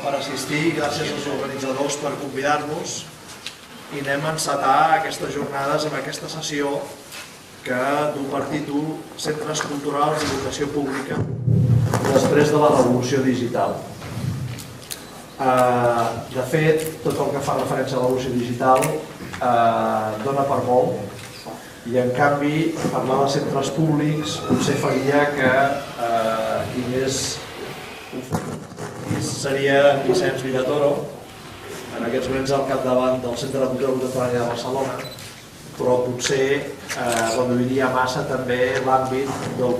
per assistir, gràcies als organitzadors per convidar-nos i anem a encetar aquestes jornades amb aquesta sessió que du per títol Centres Culturals i Educació Pública després de la revolució digital. De fet, tot el que fa referència a la revolució digital dona per molt i en canvi parlar de centres públics potser faria que qui més seria Vicenç Villatoro, en aquests moments al capdavant del Centre de Cultura Contemporània de Barcelona, però potser reduiria massa també l'àmbit del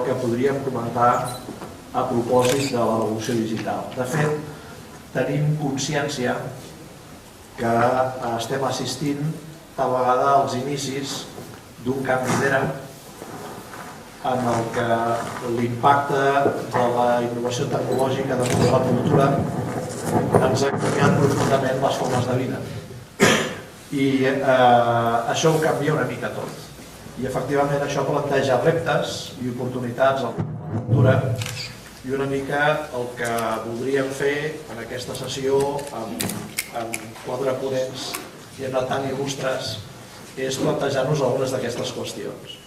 que podríem comentar a propòsit de la revolució digital. De fet, tenim consciència que estem assistint tal vegada als inicis d'un canvi d'era en el que l'impacte de la innovació tecnològica de la cultura ens ha canviat profundament les formes de vida. I això ho canvia una mica tot. I efectivament això planteja reptes i oportunitats a la cultura i una mica el que voldríem fer en aquesta sessió amb 4 ponents i no tan il·lustres és plantejar-nos algunes d'aquestes qüestions.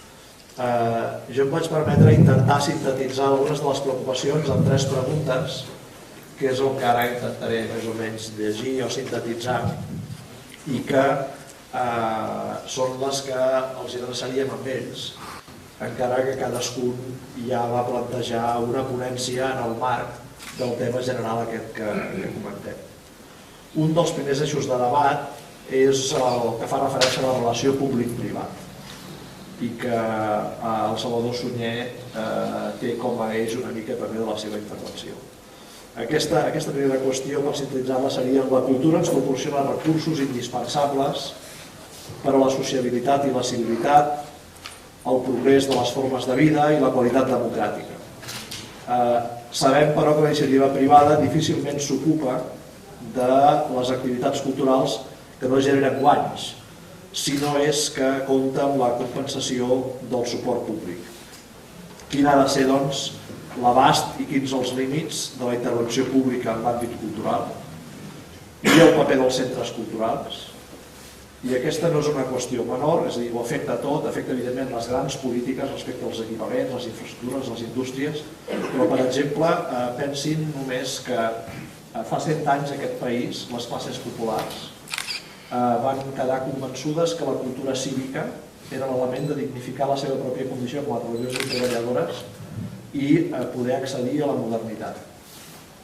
Jo em vaig permetre intentar sintetitzar algunes de les preocupacions en 3 preguntes, que és el que ara intentaré més o menys llegir o sintetitzar i que són les que els adreçaríem amb ells, encara que cadascun ja va plantejar una ponència en el marc del tema general aquest que comentem. Un dels primers eixos de debat és el que fa referència a la relació públic-privat i que el Salvador Sunyer té com a eix una mica també de la seva intervenció. Aquesta primera qüestió, per sintetitzar-la, seria la cultura ens proporciona recursos indispensables per a la sociabilitat i la civilitat, el progrés de les formes de vida i la qualitat democràtica. Sabem, però, que la iniciativa privada difícilment s'ocupa de les activitats culturals que no generen guanys, si no és que compta amb la compensació del suport públic. Quin ha de ser, doncs, l'abast i quins els límits de la intervenció pública en l'àmbit cultural i el paper dels centres culturals. I aquesta no és una qüestió menor, és a dir, ho afecta tot, afecta evidentment les grans polítiques respecte als equipaments, les infraestructures, les indústries, però, per exemple, pensin només que fa 100 anys aquest país, les classes populars, van quedar convençudes que la cultura cívica era l'element de dignificar la seva pròpia condició com a treballadors i treballadores i poder accedir a la modernitat.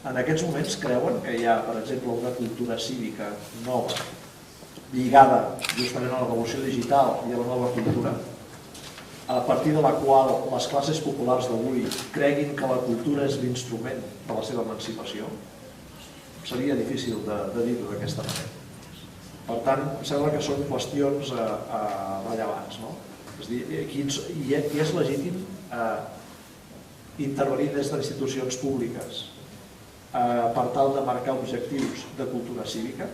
En aquests moments creuen que hi ha, per exemple, una cultura cívica nova lligada justament a la revolució digital i a la nova cultura, a partir de la qual les classes populars d'avui creguin que la cultura és l'instrument de la seva emancipació? Seria difícil de dir-ho d'aquesta manera. Per tant, em sembla que són qüestions rellevants. És a dir, i és legítim intervenir des d'institucions públiques per tal de marcar objectius de cultura cívica.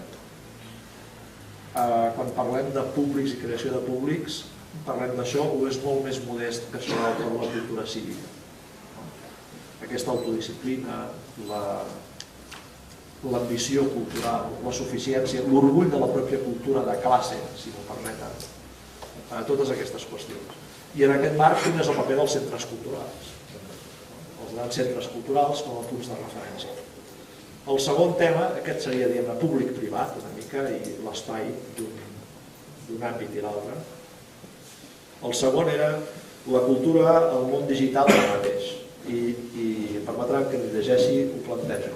Quan parlem de públics i creació de públics, parlem d'això o és molt més modest que això de la cultura cívica. Aquesta autodisciplina, l'ambició cultural, la suficiència, l'orgull de la pròpia cultura de classe, si m'ho permeten, totes aquestes qüestions. I en aquest marc, quin és el paper dels centres culturals? Els grans centres culturals com a punts de referència. El segon tema, aquest seria, diguem-ne, públic-privat, una mica, i l'espai d'un àmbit i l'altre. El segon era la cultura al món digital ara mateix. I permetran que li llegeixi, ho plantejo,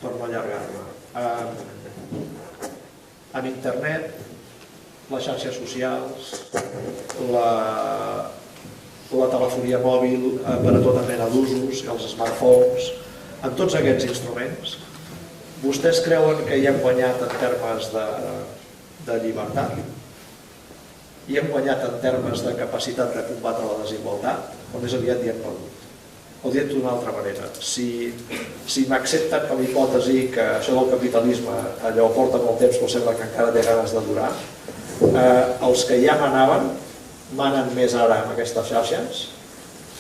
per no allargar-me. En internet, les xarxes socials, la telefonia mòbil per a tota mena d'usos, els smartphones, en tots aquests instruments, vostès creuen que hi han guanyat en termes de llibertat? Hi han guanyat en termes de capacitat de combatre la desigualtat? O més aviat hi han perdut? O dit d'una altra manera, si m'accepten com a hipòtesi que això del capitalisme allò porta molt temps però sembla que encara té ganes de durar, els que ja manen més ara amb aquestes xarxes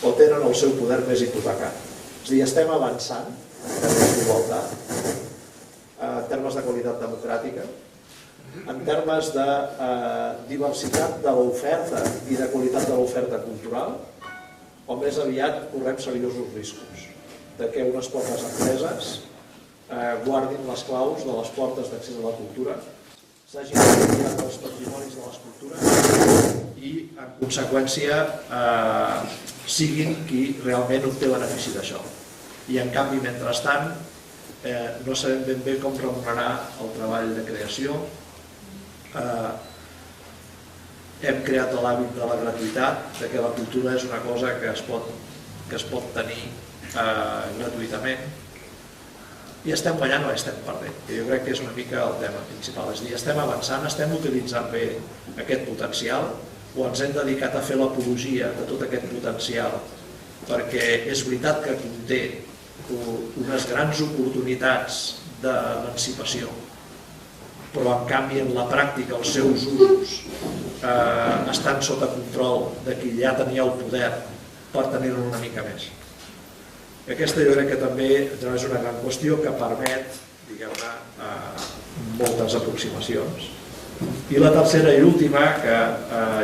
o tenen el seu poder més hipotecat? És a dir, estem avançant que és d'igualtat, en termes de qualitat democràtica, en termes de diversitat de l'oferta i de qualitat de l'oferta cultural, o més aviat correm seriosos riscos de que unes poques empreses guardin les claus de les portes d'accés a la cultura, s'hagin apropiat dels patrimonis de les cultures i, en conseqüència, siguin qui realment obté benefici d'això. I, en canvi, mentrestant, no sabem ben bé com remunerar el treball de creació. Hem creat l'hàbit de la gratuïtat, de que la cultura és una cosa que es pot tenir gratuïtament, i estem guanyant o estem perdent. Jo crec que és una mica el tema principal. És a dir, estem avançant, estem utilitzant bé aquest potencial, o ens hem dedicat a fer l'apologia de tot aquest potencial, perquè és veritat que conté unes grans oportunitats d'emancipació, però en canvi en la pràctica els seus usos estan sota control de qui ja tenia el poder per tenir-ne una mica més. Aquesta jo crec que també és una gran qüestió que permet, diguem-ne, moltes aproximacions. I la tercera i última, que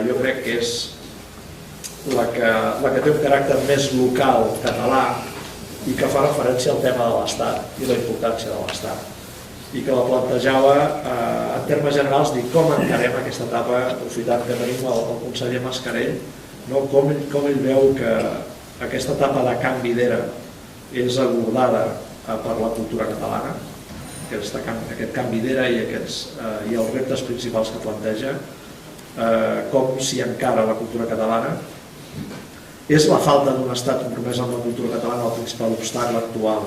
jo crec que és la que té un caràcter més local, català, i que fa referència al tema de l'Estat i la importància de l'Estat, i que la plantejava en termes generals, dir com encarem aquesta etapa, aprofitant que tenim el conseller Mascarell, com ell veu que aquesta etapa de canvi d'era és abordada per la cultura catalana, aquest canvi d'era i els reptes principals que planteja, com s'hi encara la cultura catalana. És la falta d'un estat compromès amb la cultura catalana el principal obstacle actual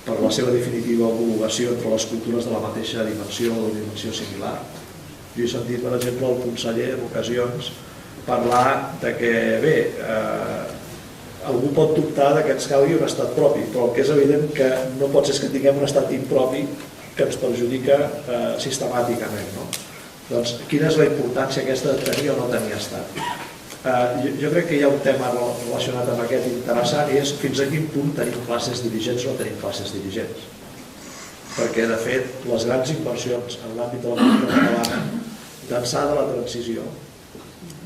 per la seva definitiva homologació entre les cultures de la mateixa dimensió o dimensió similar. Jo he sentit, per exemple, el conseller en ocasions parlar de que, bé, algú pot dubtar que ens calgui un estat propi, però el que és evident que no pot ser que tinguem un estat impropi que ens perjudica sistemàticament. Doncs quina és la importància aquesta de tenir o no tenir estat? Jo crec que hi ha un tema relacionat amb aquest interessant, i és fins a quin punt tenim classes dirigents o no tenim classes dirigents. Perquè, de fet, les grans inversions en l'àmbit de la cultura catalana d'ençà de la transició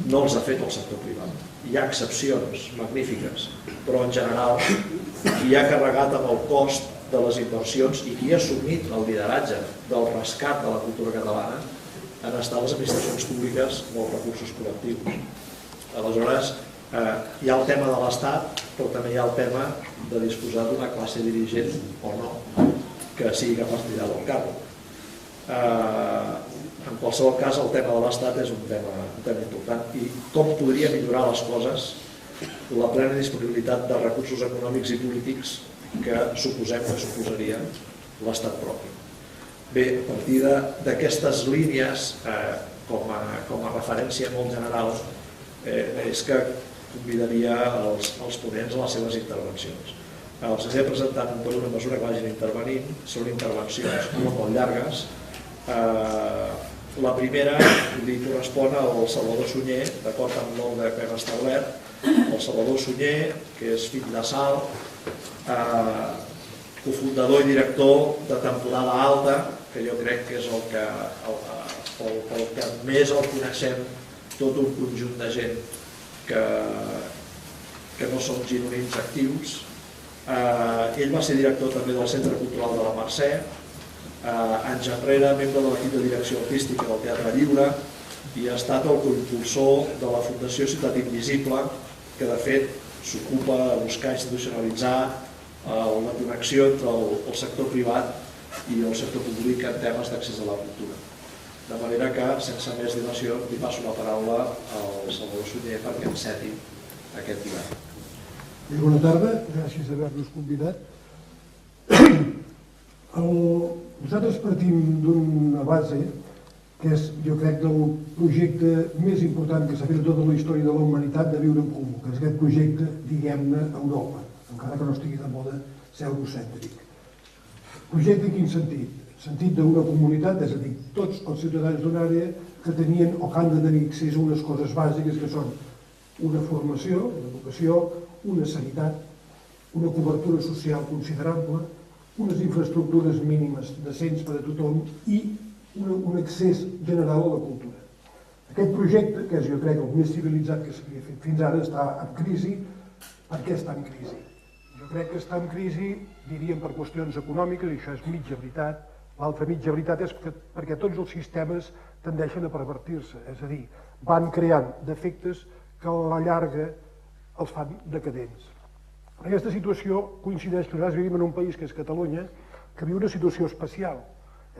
no els ha fet el sector privat. Hi ha excepcions magnífiques, però en general qui ha carregat amb el cost de les inversions i qui ha assumit el lideratge del rescat de la cultura catalana han estat les administracions públiques amb els recursos col·lectius. Aleshores, hi ha el tema de l'Estat, però també hi ha el tema de disposar d'una classe dirigent o no, que sigui capaç de tirar del carro. En qualsevol cas, el tema de l'Estat és un tema important, i com podria millorar les coses la plena disponibilitat de recursos econòmics i polítics que suposaria l'Estat propi. Bé, a partir d'aquestes línies, com a referència molt general, és que convidaria els ponents a les seves intervencions. Els he presentat per una mesura que vagin intervenint, són intervencions no molt llargues. La primera li correspon al Salvador Sunyer, d'acord amb l'ordre que hem establert. El Salvador Sunyer, que és fill de Salt, cofundador i director de Temporada Alta, que jo crec que és el que més el coneixem tot un conjunt de gent que no són gironins actius. Ell va ser director també del Centre Cultural de la Mercè, anys enrere membre de l'equip de direcció artística del Teatre Lliure, i ha estat el coimpulsor de la Fundació Ciutat Invisible, que de fet s'ocupa de buscar institucionalitzar la connexió entre el sector privat i el sector públic en temes d'accés a la cultura. De manera que, sense més dilació, li passo la paraula al Salvador Sunyer perquè enceti aquest debat. Bona tarda, gràcies d'haver-nos convidat. Nosaltres partim d'una base que és, jo crec, del projecte més important que s'ha fet a tota la història de la humanitat de viure en comú, que és aquest projecte, diguem-ne, Europa, encara que no estigui de moda ser eurocèntric. Projecte en quin sentit? Sentit d'una comunitat, és a dir, tots els ciutadans d'una àrea que tenien o que han de tenir accés a unes coses bàsiques que són una formació, una educació, una sanitat, una cobertura social considerable unes infraestructures mínimes decents per a tothom i un accés general a la cultura. Aquest projecte, que és jo crec el més civilitzat que s'havia fet fins ara, està en crisi. Per què està en crisi? Jo crec que està en crisi, diríem, per qüestions econòmiques, i això és mitja veritat. L'altra mitja veritat és perquè tots els sistemes tendeixen a pervertir-se, és a dir, van creant defectes que a la llarga els fan decadents. Aquesta situació coincideix que nosaltres vivim en un país que és Catalunya, que viu una situació especial.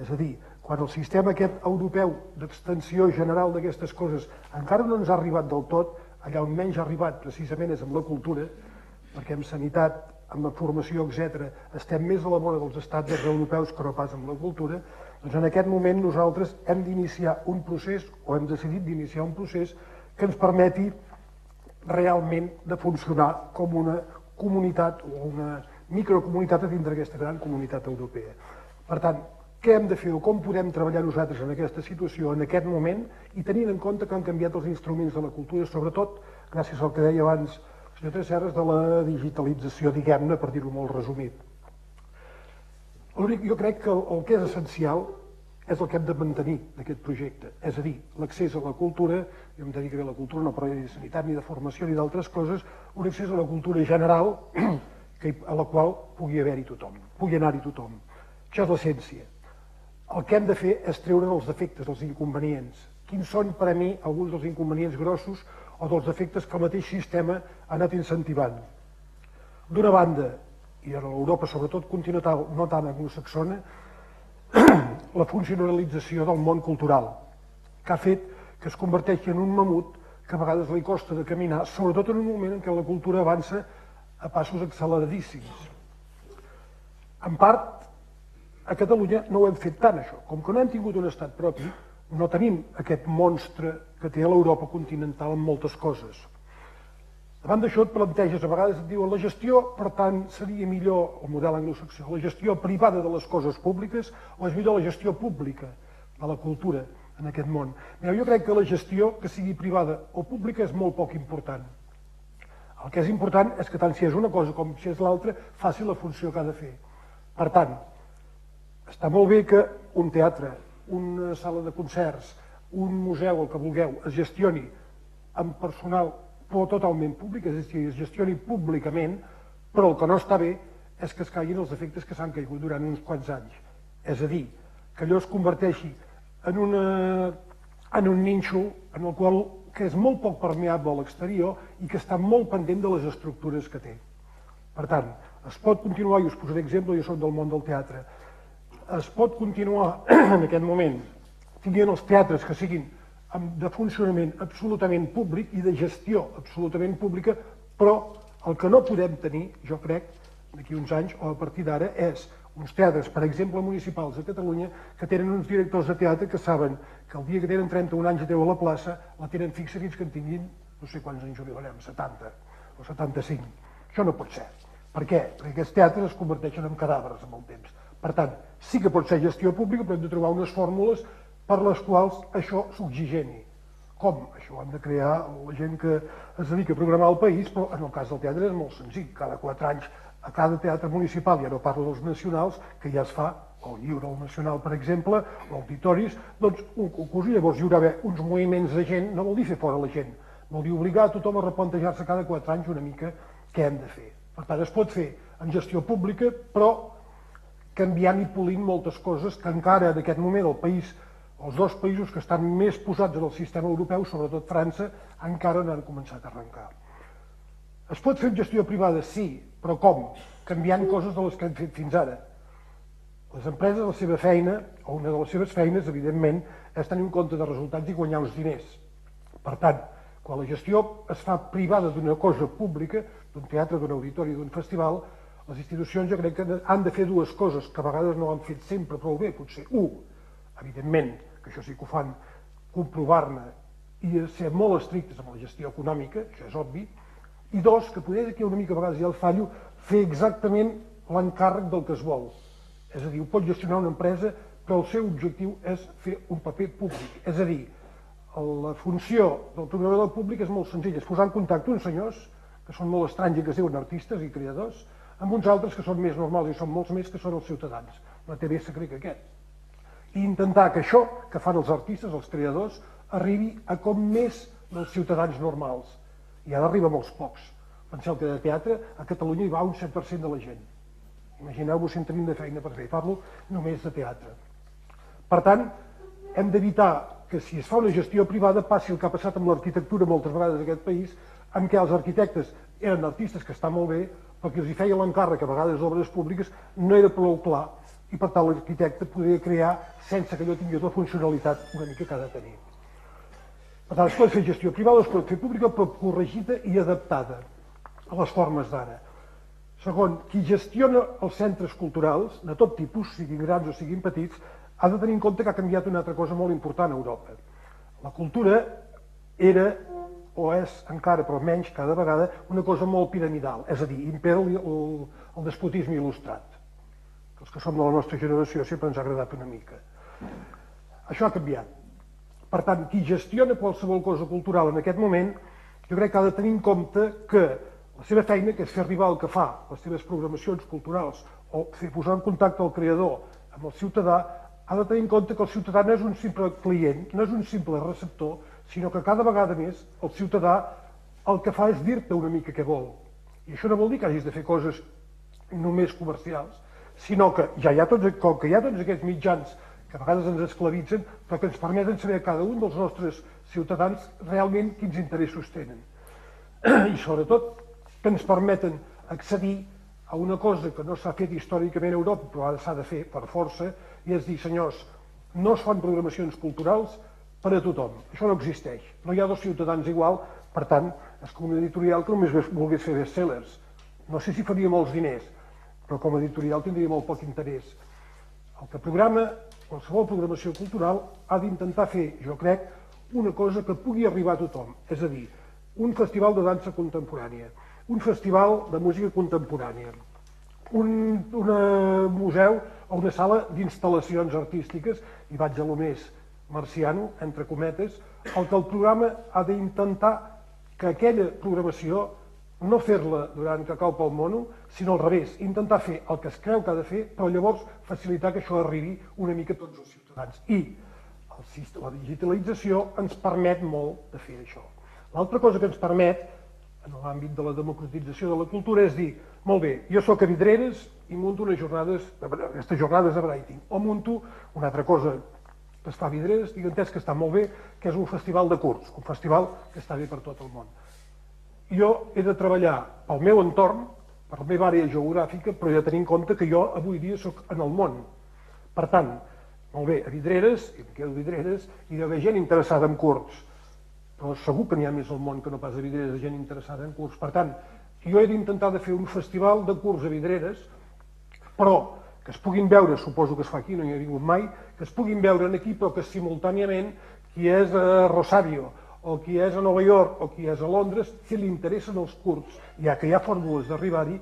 És a dir, quan el sistema aquest europeu d'extensió general d'aquestes coses encara no ens ha arribat del tot, allà on menys ha arribat precisament és amb la cultura, perquè en sanitat, amb la formació, etc., estem més a la vora dels estats europeus que no pas amb la cultura, doncs en aquest moment nosaltres hem d'iniciar un procés, o hem decidit d'iniciar un procés que ens permeti realment de funcionar com una comunitat o una microcomunitat a dintre d'aquesta gran comunitat europea. Per tant, què hem de fer o com podem treballar nosaltres en aquesta situació, en aquest moment, i tenint en compte que han canviat els instruments de la cultura, sobretot gràcies al que deia abans el senyor Tresserras de la digitalització, diguem-ne, per dir-ho molt resumit. Jo crec que el que és essencial és el que hem de mantenir d'aquest projecte, és a dir, l'accés a la cultura, jo em dedicaré a la cultura, no parlaré de sanitat ni de formació ni d'altres coses, un accés a la cultura general a la qual pugui haver-hi tothom, pugui anar-hi tothom. Això és l'essència. El que hem de fer és treure els defectes, els inconvenients. Quins són per a mi alguns dels inconvenients grossos o dels defectes que el mateix sistema ha anat incentivant? D'una banda, i en l'Europa sobretot continental, no tant anglosaxona, la funcionalització del món cultural, que ha fet que es converteixi en un mamut que a vegades li costa de caminar, sobretot en un moment en què la cultura avança a passos acceleradíssims. En part, a Catalunya no ho hem fet tant, això. Com que no hem tingut un estat propi, no tenim aquest monstre que té l'Europa continental en moltes coses. Davant d'això et planteges, a vegades et diuen la gestió, per tant, seria millor el model anglosaxó, la gestió privada de les coses públiques o és millor la gestió pública de la cultura en aquest món. Mireu, jo crec que la gestió, que sigui privada o pública, és molt poc important. El que és important és que tant si és una cosa com si és l'altra, faci la funció que ha de fer. Per tant, està molt bé que un teatre, una sala de concerts, un museu, el que vulgueu, es gestioni amb personal totalment públic, és a dir, es gestioni públicament, però el que no està bé és que es caiguin els efectes que s'han caigut durant uns quants anys. És a dir, que allò es converteixi en un nínxol en el qual que és molt poc permeable a l'exterior i que està molt pendent de les estructures que té. Per tant, es pot continuar, i us posaré exemple, jo soc del món del teatre, es pot continuar en aquest moment tinguent els teatres que siguin de funcionament absolutament públic i de gestió absolutament pública, però el que no podem tenir, jo crec, d'aquí uns anys o a partir d'ara, és uns teatres, per exemple, municipals a Catalunya, que tenen uns directors de teatre que saben que el dia que tenen 31 anys a Déu a la plaça, la tenen fixa fins que en tinguin, no sé quants anys jubilarem, 70 o 75. Això no pot ser. Per què? Perquè aquests teatres es converteixen en cadàvers amb el temps. Per tant, sí que pot ser gestió pública, però hem de trobar unes fórmules per les quals això s'oxigeni. Com? Això ho han de crear la gent que es dedica a programar el país, però en el cas del teatre és molt senzill. Cada 4 anys a cada teatre municipal, ja no parlo dels nacionals, que ja es fa el Lliure, el Nacional, per exemple, o auditoris, doncs un concurs, i llavors hi haurà uns moviments de gent, no vol dir fer fora la gent, vol dir obligar a tothom a replantejar-se cada 4 anys una mica què hem de fer. Per tant, es pot fer en gestió pública, però canviant i polint moltes coses que encara en aquest moment el país, els dos països que estan més posats en el sistema europeu, sobretot França, encara no han començat a arrencar. Es pot fer en gestió privada? Sí, però com? Canviant coses de les que hem fet fins ara. Les empreses, la seva feina, o una de les seves feines, evidentment, és tenir un compte de resultats i guanyar uns diners. Per tant, quan la gestió es fa privada d'una cosa pública, d'un teatre, d'un auditori, d'un festival, les institucions jo crec que han de fer dues coses, que a vegades no han fet sempre prou bé, potser. Evidentment, que això sí que ho fan, comprovar-ne i ser molt estrictes amb la gestió econòmica, això és obvi, i dos, que poder d'aquí una mica a vegades hi ha el fallo, fer exactament l'encàrrec del que es vol. És a dir, ho pot gestionar una empresa, però el seu objectiu és fer un paper públic. És a dir, la funció del programador públic és molt senzilla, és posar en contacte uns senyors, que són molt estranys i que es diuen artistes i creadors, amb uns altres que són més normals i són molts més, que són els ciutadans. La TV se crec aquest. I intentar que això que fan els artistes, els creadors, arribi a com més dels ciutadans normals. I ara arriba a molts pocs. Penseu que de teatre a Catalunya hi va un 7% de la gent. Imagineu-vos si en tenim de feina per fer. Parlo només de teatre. Per tant, hem d'evitar que si es fa una gestió privada passi el que ha passat amb l'arquitectura moltes vegades en aquest país, en què els arquitectes eren artistes que estan molt bé, però que els hi feia l'encàrrec a vegades d'obres públiques no era prou clar, i per tant l'arquitecte podia crear sense que allò tingués la funcionalitat una mica que ha de tenir. Per tant, es pot fer gestió privada, es pot fer pública, però corregida i adaptada a les formes d'ara. Segon, qui gestiona els centres culturals, de tot tipus, siguin grans o siguin petits, ha de tenir en compte que ha canviat una altra cosa molt important a Europa. La cultura era, o és encara, però menys cada vegada, una cosa molt piramidal, és a dir, impera el despotisme il·lustrat. Els que som de la nostra generació sempre ens ha agradat una mica. Això ha canviat. Per tant, qui gestiona qualsevol cosa cultural en aquest moment, jo crec que ha de tenir en compte que la seva feina, que és fer arribar el que fa, les seves programacions culturals, o fer posar en contacte el creador amb el ciutadà, ha de tenir en compte que el ciutadà no és un simple client, no és un simple receptor, sinó que cada vegada més el ciutadà el que fa és dir-te una mica què vol. I això no vol dir que hagis de fer coses només comercials, sinó que ja hi ha tots aquests mitjans que a vegades ens esclavitzen, però que ens permeten saber cada un dels nostres ciutadans realment quins interessos tenen. I sobretot que ens permeten accedir a una cosa que no s'ha fet històricament a Europa, però ara s'ha de fer per força, i és dir, senyors, no es fan programacions culturals per a tothom. Això no existeix. No hi ha dos ciutadans igual, per tant, és com una editorial que només volgués fer bestsellers. No sé si faria molts diners, però com a editorial tindria molt poc interès. El que programa, qualsevol programació cultural, ha d'intentar fer, jo crec, una cosa que pugui arribar a tothom. És a dir, un festival de dansa contemporània, un festival de música contemporània, un museu o una sala d'instal·lacions artístiques, i vaig a lo més marciano, entre cometes, el que el programa ha d'intentar que aquella programació no fer-la durant que cau pel mono, sinó al revés, intentar fer el que es creu que ha de fer, però llavors facilitar que això arribi una mica a tots els ciutadans. I la digitalització ens permet molt de fer això. L'altra cosa que ens permet, en l'àmbit de la democratització de la cultura, és dir, molt bé, jo soc a Vidreres i munto aquestes jornades de writing, o munto una altra cosa que es fa a Vidreres, tinc entès que està molt bé, que és un festival de curts, un festival que està bé per tot el món. Jo he de treballar pel meu entorn, per la meva àrea geogràfica, però he de tenir en compte que jo avui dia soc en el món. Per tant, molt bé, a Vidreres, i em quedo a Vidreres, hi ha d'haver gent interessada en curts, però segur que n'hi ha més al món que no pas a Vidreres de gent interessada en curts. Per tant, jo he d'intentar de fer un festival de curts a Vidreres, però que es puguin veure, suposo que es fa aquí, no hi ha vingut mai, que es puguin veure aquí, però que simultàniament qui és a Rosario, o qui és a Nova York, o qui és a Londres, si li interessen els curts, ja que hi ha fórmules d'arribar-hi,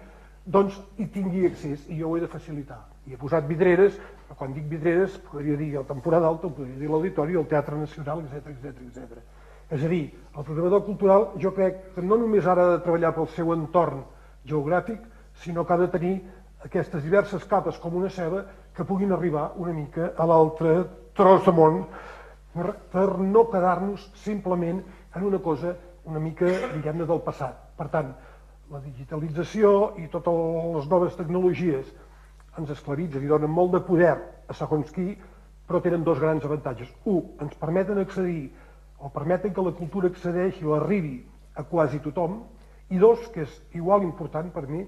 doncs hi tingui accés, i jo ho he de facilitar. I he posat Vidreres, però quan dic Vidreres podria dir el Temporada Alta, podria dir l'Auditori, el Teatre Nacional, etc. És a dir, el programador cultural jo crec que no només ha de treballar pel seu entorn geogràfic, sinó que ha de tenir aquestes diverses capes com una ceba que puguin arribar una mica a l'altre tros de món per no quedar-nos simplement en una cosa una mica, diguem-ne, del passat. Per tant, la digitalització i totes les noves tecnologies ens esclavitzen i donen molt de poder a segons qui, però tenen dos grans avantatges. Un, ens permeten accedir o permeten que la cultura accedeixi o arribi a quasi tothom, i dos, que és igual important per mi,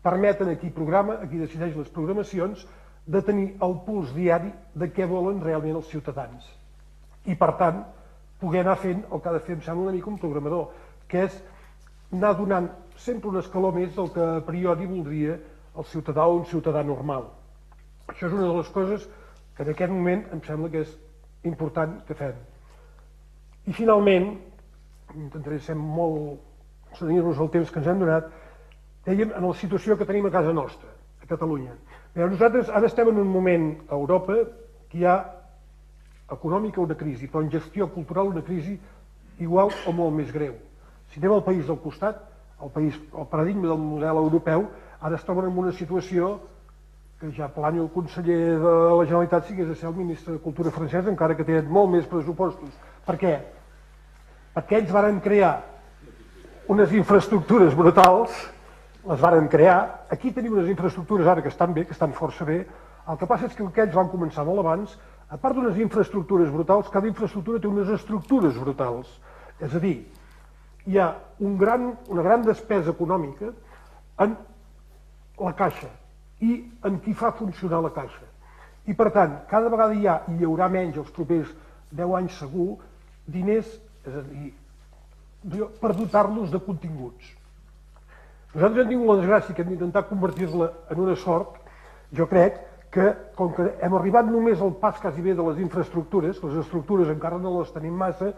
permeten a qui programa, a qui decideix les programacions, de tenir el puls diari de què volen realment els ciutadans. I per tant, poder anar fent el que ha de fer, em sembla una mica un programador, que és anar donant sempre un escaló més del que a priori voldria el ciutadà o un ciutadà normal. Això és una de les coses que en aquest moment em sembla que és important que fem. I finalment, intentaré ser molt, cedir-nos el temps que ens hem donat, dèiem en la situació que tenim a casa nostra, a Catalunya. Nosaltres ara estem en un moment a Europa que hi ha econòmica una crisi, però en gestió cultural una crisi igual o molt més greu. Si anem al país del costat, el paradigma del model europeu, ara es troben en una situació que ja planyo el conseller de la Generalitat si hagués de ser el ministre de Cultura francès, encara que tenen molt més pressupostos. Per què? Perquè ells varen crear unes infraestructures brutals, les varen crear, aquí tenim unes infraestructures ara que estan bé, que estan força bé, el que passa és que aquells van començar molt abans, a part d'unes infraestructures brutals, cada infraestructura té unes estructures brutals, és a dir, hi ha una gran despesa econòmica en la caixa i en qui fa funcionar la caixa. I per tant, cada vegada hi haurà menys els propers 10 anys segur, diners, és a dir, per dotar-los de continguts. Nosaltres hem tingut la desgràcia que hem d'intentar convertir-la en una sort, jo crec que, com que hem arribat només al pas quasi bé de les infraestructures, les estructures encara no les tenim massa,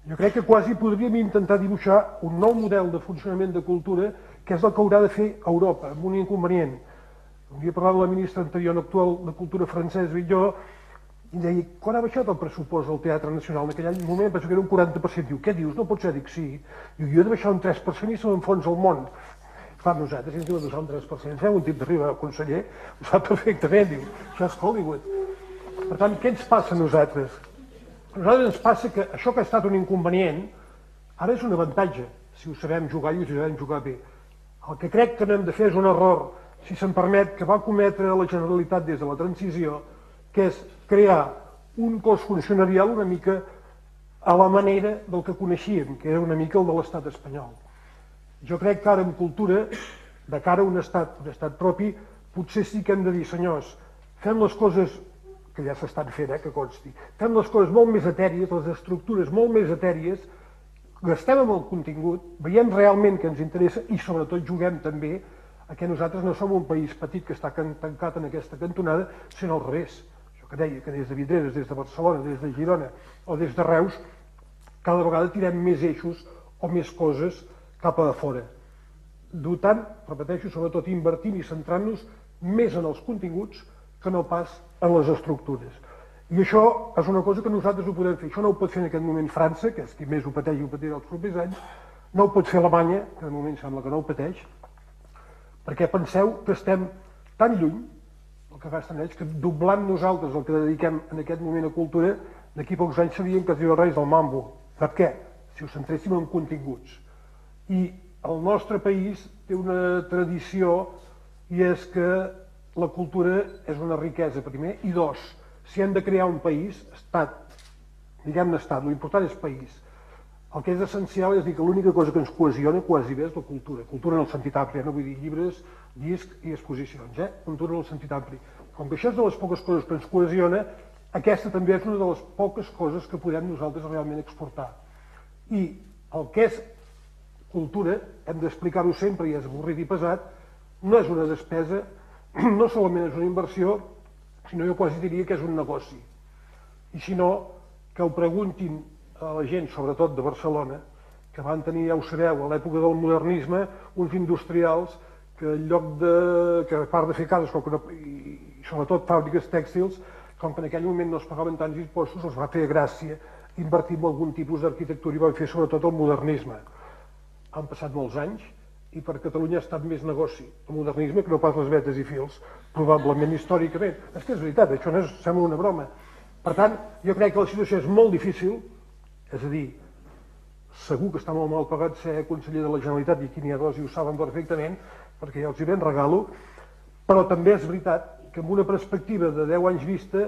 jo crec que quasi podríem intentar dibuixar un nou model de funcionament de cultura que és el que haurà de fer Europa, amb un inconvenient. Un dia parlant amb la ministra anterior actual de Cultura francès i jo, i deia, quan ha baixat el pressupost del Teatre Nacional? En aquell moment penso que era un 40%. Diu, què dius? No pot ser? Dic, sí. Diu, jo he de baixar un 3% i se m'enfonsa el món. Clar, nosaltres ens diuen de baixar un 3%, fem un tip d'arriba, conseller, ho sap perfectament, diu, això és Hollywood. Per tant, què ens passa a nosaltres? A nosaltres ens passa que això que ha estat un inconvenient, ara és un avantatge, si ho sabem jugar i ho sabem jugar bé. El que crec que no hem de fer és un error, si se'm permet, que va cometre la Generalitat des de la transició, que és crear un cos funcionarial una mica a la manera del que coneixíem, que era una mica el de l'estat espanyol. Jo crec que ara en cultura, de cara a un estat propi, potser sí que hem de dir, senyors, fem les coses, que ja s'estan fent, que consti, fem les coses molt més etèries, les estructures molt més etèries, gastem amb el contingut, veiem realment que ens interessa i sobretot juguem també a que nosaltres no som un país petit que està tancat en aquesta cantonada, sinó al revés. Això que deia, que des de Vidreres, des de Barcelona, des de Girona o des de Reus, cada vegada tirem més eixos o més coses cap a fora. Dotant, repeteixo, sobretot invertint i centrant-nos més en els continguts que no pas en les estructures. I això és una cosa que nosaltres ho podem fer. Això no ho pot fer en aquest moment França, que és qui més ho pateix i ho patirà els propers anys, no ho pot fer Alemanya, que de moment sembla que no ho pateix, perquè penseu que estem tan lluny, el que gasten ells, que doblant nosaltres el que dediquem en aquest moment a cultura, d'aquí pocs anys serien quasi els reis del mambo. Per què? Si ho centréssim en continguts. I el nostre país té una tradició i és que la cultura és una riquesa, primer, i dos, si hem de crear un país, estat, diguem-ne estat, l'important és país. El que és essencial és dir que l'única cosa que ens cohesiona quasi bé és la cultura. Cultura en el sentit ampli, no vull dir llibres, discs i exposicions, cultura en el sentit ampli. Com que això és de les poques coses que ens cohesiona, aquesta també és una de les poques coses que podem nosaltres realment exportar. I el que és cultura, hem d'explicar-ho sempre i és avorrit i pesat, no és una despesa, no solament és una inversió, sinó jo quasi diria que és un negoci. I si no, que ho preguntin a la gent, sobretot de Barcelona, que van tenir, ja ho sabeu, a l'època del modernisme, uns industrials que en lloc de, que a part de fer cases, i sobretot fàbriques tèxtils, com que en aquell moment no es pagaven tants impostos, els va fer gràcia invertir en algun tipus d'arquitectura i van fer sobretot el modernisme. Han passat molts anys i per Catalunya ha estat més negoci el modernisme que no pas les vetes i fils, probablement històricament. És que és veritat, això no sembla una broma. Per tant, jo crec que la situació és molt difícil, és a dir, segur que està molt mal pagat ser conseller de la Generalitat i aquí n'hi ha dos i ho saben perfectament, perquè ja els hi ben regalo, però també és veritat que amb una perspectiva de 10 anys vista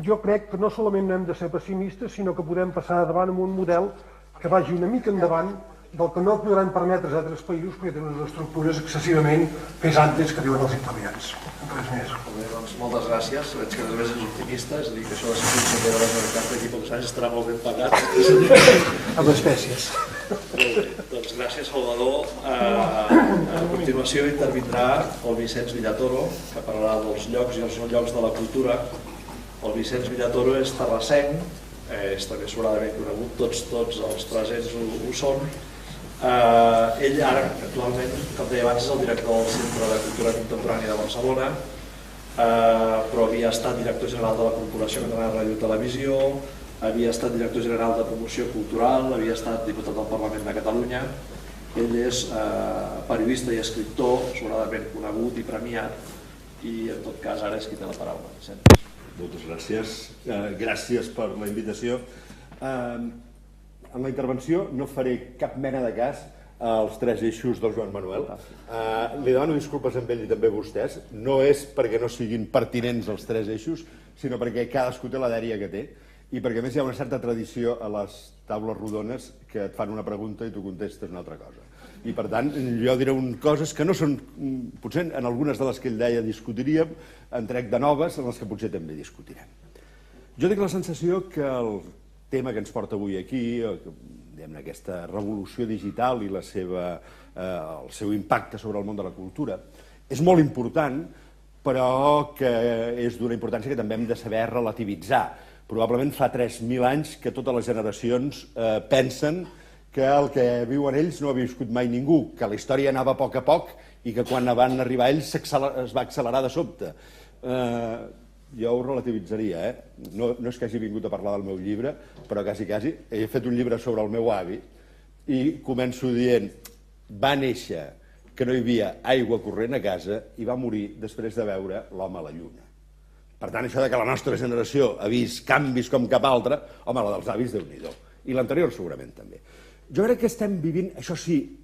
jo crec que no solament no hem de ser pessimistes, sinó que podem passar davant amb un model que vagi una mica endavant del que no podran permetre's a altres països perquè tenen unes estructures excessivament pesantes que diuen els italians. Res més. Bé, doncs moltes gràcies. Veig que després ets optimista, és a dir, que això de ser conseller de la Generalitat d'aquí pocs anys estarà molt ben pagat. Amb espècies. Doncs gràcies, Salvador. A continuació intervindrà el Vicenç Villatoro, que parlarà dels llocs i els no llocs de la cultura. El Vicenç Villatoro és terrassenc, és també sobradament conegut, tots els presents ho són. Ell ara, actualment, com deia abans, és el director del Centre de Cultura Contemporània de Barcelona, però havia estat director general de la Corporació Catalana de Ràdio i Televisió, havia estat director general de Promoció Cultural, havia estat diputat del Parlament de Catalunya Ell és periodista i escriptor, sobradament conegut i premiat, i en tot cas ara és qui té la paraula. Moltes gràcies. Gràcies per la invitació. En la intervenció no faré cap mena de cas als 3 eixos del Joan Manuel. Li demano disculpes amb ell i també a vostès. No és perquè no siguin pertinents els 3 eixos, sinó perquè cadascú té la dèria que té i perquè a més hi ha una certa tradició a les taules rodones que et fan una pregunta i tu contestes una altra cosa. I per tant, jo diré coses que no són, potser en algunes de les que ell deia discutiríem, en trec de noves en les que potser també discutirem. Jo tinc la sensació que el tema que ens porta avui aquí, aquesta revolució digital i el seu impacte sobre el món de la cultura, és molt important, però que és d'una importància que també hem de saber relativitzar. Probablement fa 3.000 anys que totes les generacions pensen que el que viuen ells no ha viscut mai ningú, que la història anava a poc i que quan van arribar ells es va accelerar de sobte. Jo ho relativitzaria, no és que hagi vingut a parlar del meu llibre, però quasi. He fet un llibre sobre el meu avi i començo dient: va néixer que no hi havia aigua corrent a casa i va morir després de veure l'home a la lluna. Per tant, això que la nostra generació ha vist canvis com cap altra, home, la dels avis, Déu-n'hi-do. I l'anterior segurament també. Jo crec que estem vivint, això sí,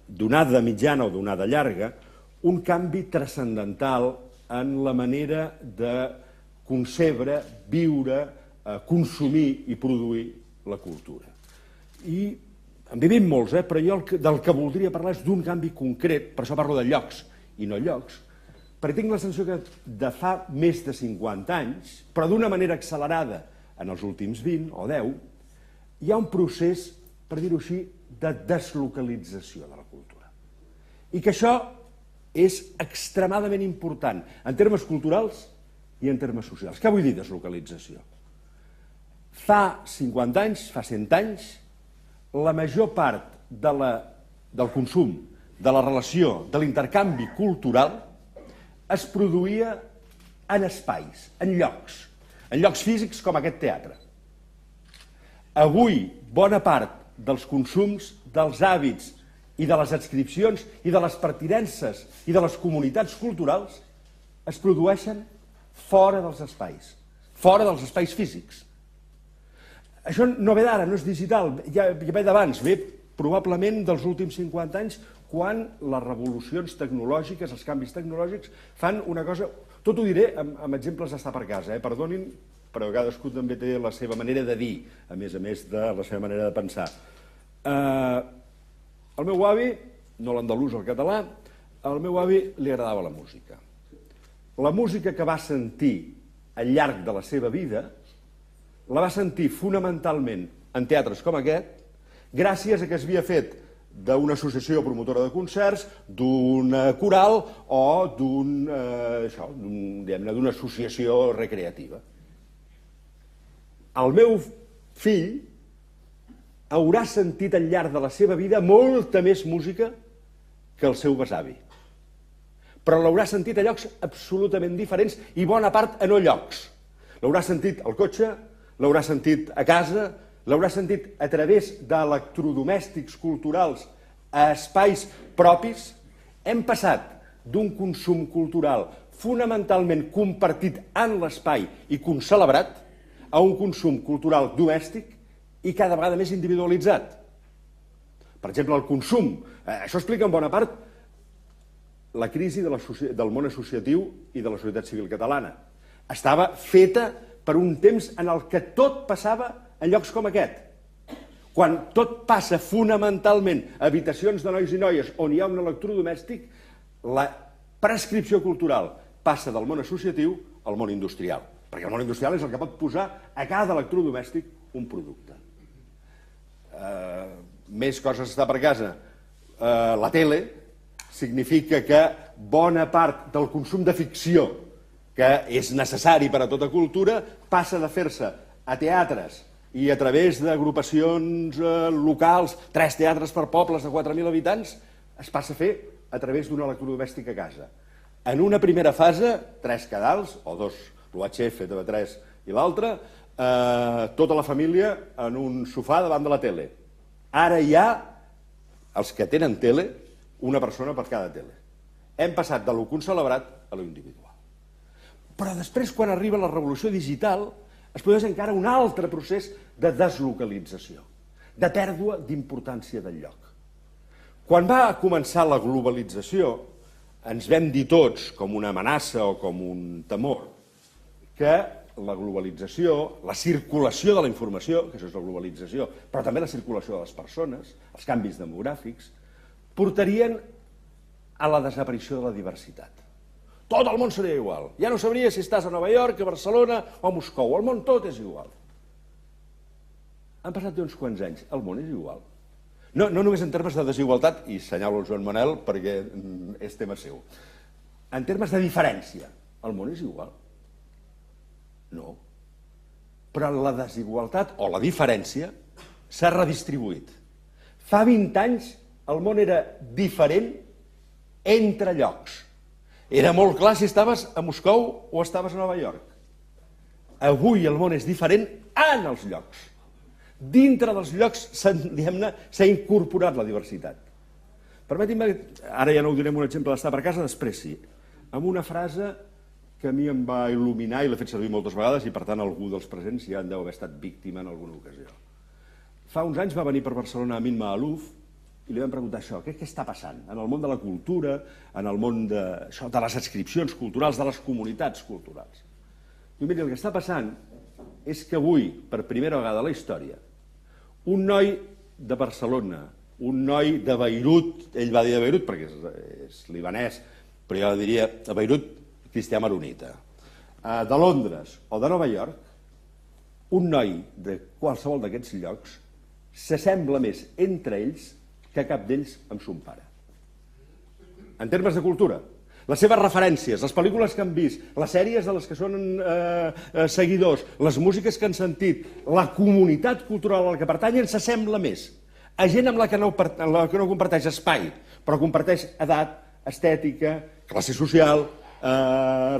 d'onada mitjana o d'onada llarga, un canvi transcendental en la manera de concebre, viure, consumir i produir la cultura. I en vivim molts, però jo del que voldria parlar és d'un canvi concret, per això parlo de llocs i no llocs, perquè tinc la sensació que de fa més de 50 anys, però d'una manera accelerada en els últims 20 o 10, hi ha un procés, per dir-ho així, de deslocalització de la cultura. I que això és extremadament important en termes culturals i en termes socials. Què vull dir deslocalització? Fa 50 anys, fa 100 anys, la major part del consum, de la relació, de l'intercanvi cultural es produïa en espais, en llocs físics com aquest teatre. Avui, bona part dels consums, dels hàbits i de les adscripcions i de les pertinences i de les comunitats culturals es produeixen fora dels espais físics. Això no ve d'ara, no és digital, ja ve d'abans, ve probablement dels últims 50 anys, quan les revolucions tecnològiques, els canvis tecnològics, fan una cosa... Tot ho diré amb exemples d'estar per casa, perdonin, però cadascú també té la seva manera de dir, a més de la seva manera de pensar. El meu avi, no l'andalús, el català, al meu avi li agradava la música. La música que va sentir al llarg de la seva vida la va sentir fonamentalment en teatres com aquest, gràcies a que es havia fet d'una associació promotora de concerts, d'una coral o d'una associació recreativa. El meu fill haurà sentit al llarg de la seva vida molta més música que el seu besavi. Però l'haurà sentit a llocs absolutament diferents i bona part a no llocs. L'haurà sentit al cotxe, l'haurà sentit a casa, l'haurà sentit a través d'electrodomèstics culturals a espais propis. Hem passat d'un consum cultural fonamentalment compartit en l'espai i concelebrat a un consum cultural domèstic i cada vegada més individualitzat. Per exemple, el consum. Això explica en bona part la crisi del món associatiu i de la societat civil catalana. Estava feta per un temps en el que tot passava en llocs com aquest. Quan tot passa fonamentalment a habitacions de nois i noies on hi ha un electrodomèstic, la prescripció cultural passa del món associatiu al món industrial. Perquè el món industrial és el que pot posar a cada electrodomèstic un producte. Més coses està per casa. La tele significa que bona part del consum de ficció, que és necessari per a tota cultura, passa de fer-se a teatres i a través d'agrupacions locals, 3 teatres per pobles de 4.000 habitants, es passa a fer a través d'un electrodomèstic a casa. En una primera fase, 3 cadals, o 2, l'UHF, TV3 i l'altre, tota la família en un sofà davant de la tele. Ara hi ha els que tenen tele, una persona per cada tele. Hem passat de lo concelebrat a lo individual. Però després, quan arriba la revolució digital, es produeix encara un altre procés de deslocalització, de pèrdua d'importància del lloc. Quan va començar la globalització, ens vam dir tots, com una amenaça o com un temor, que la globalització, la circulació de la informació, que això és la globalització, però també la circulació de les persones, els canvis demogràfics, portarien a la desaparició de la diversitat. Tot el món seria igual. Ja no sabria si estàs a Nova York, a Barcelona o a Moscou. El món tot és igual. Han passat uns quants anys. El món és igual. No només en termes de desigualtat, i senyalo el Joan Manel perquè és tema seu. En termes de diferència, el món és igual. No. Però la desigualtat o la diferència s'ha redistribuït. Fa 20 anys el món era diferent entre llocs. Era molt clar si estaves a Moscou o estaves a Nova York. Avui el món és diferent en els llocs. Dintre dels llocs s'ha incorporat la diversitat. Permetin-me, ara ja no ho diré amb un exemple d'estar per casa, després sí, amb una frase que a mi em va il·luminar i l'he fet servir moltes vegades i per tant algú dels presents ja en deu haver estat víctima en alguna ocasió. Fa uns anys va venir per Barcelona Amin Maalouf i li vam preguntar això, què està passant en el món de la cultura, en el món de les adscripcions culturals, de les comunitats culturals. I miri, el que està passant és que avui, per primera vegada a la història, un noi de Barcelona, un noi de Beirut, ell va dir de Beirut perquè és libanès, però jo diria de Beirut cristià maronita, de Londres o de Nova York, un noi de qualsevol d'aquests llocs s'assembla més entre ells que cap d'ells amb son pare. En termes de cultura, les seves referències, les pel·lícules que han vist, les sèries de les que són seguidors, les músiques que han sentit, la comunitat cultural a la que pertanyen s'assembla més a gent amb la que no comparteix espai, però comparteix edat, estètica, classe social,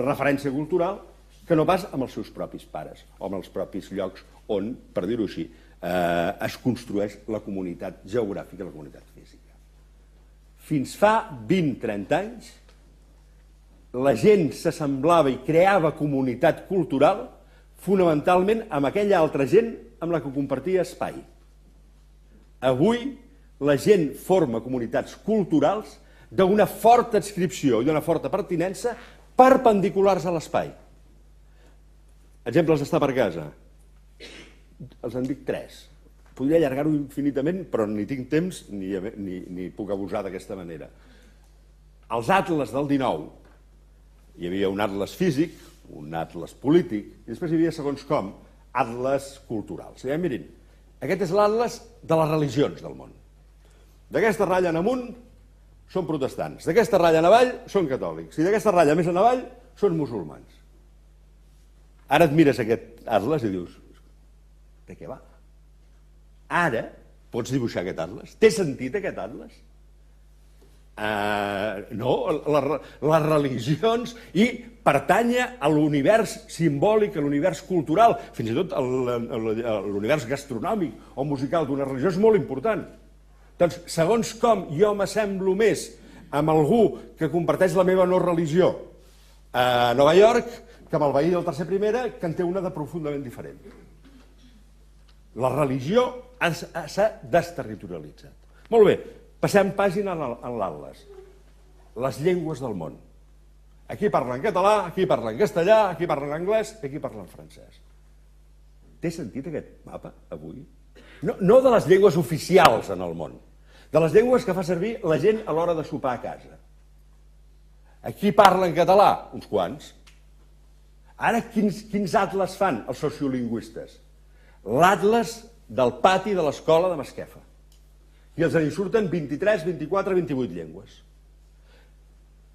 referència cultural, que no pas amb els seus propis pares o amb els propis llocs on, per dir-ho així, es construeix la comunitat geogràfica, la comunitat física. Fins fa 20-30 anys, la gent s'assemblava i creava comunitat cultural fonamentalment amb aquella altra gent amb la que compartia espai. Avui, la gent forma comunitats culturals d'una forta adscripció i d'una forta pertinença perpendiculars a l'espai. Exemples d'estar per casa. Els en dic 3. Podria allargar-ho infinitament, però ni tinc temps ni puc abusar d'aquesta manera. Els atles del 19, hi havia un atles físic, un atles polític, i després hi havia, segons com, atles culturals. Mirin, aquest és l'atles de les religions del món. D'aquesta ratlla en amunt són protestants, d'aquesta ratlla en avall són catòlics, i d'aquesta ratlla més en avall són musulmans. Ara et mires aquest atles i dius, de què va? Ara pots dibuixar aquest atles? Té sentit aquest atles? No, les religions i pertànyer a l'univers simbòlic, a l'univers cultural, fins i tot a l'univers gastronòmic o musical d'una religió és molt important. Doncs, segons com jo m'assemblo més amb algú que comparteix la meva no religió a Nova York que amb el veí del tercer primera que en té una de profundament diferent. La religió s'ha desterritorialitzat. Molt bé, passem pàgina en l'atles. Les llengües del món. Aquí parlen català, aquí parlen castellà, aquí parlen anglès i aquí parlen francès. Té sentit aquest mapa avui? No de les llengües oficials en el món, de les llengües que fa servir la gent a l'hora de sopar a casa. Aquí parlen català? Uns quants. Ara quins atles fan els sociolingüistes? L'atles del pati de l'escola de Masquefa. I els en surten 23, 24, 28 llengües.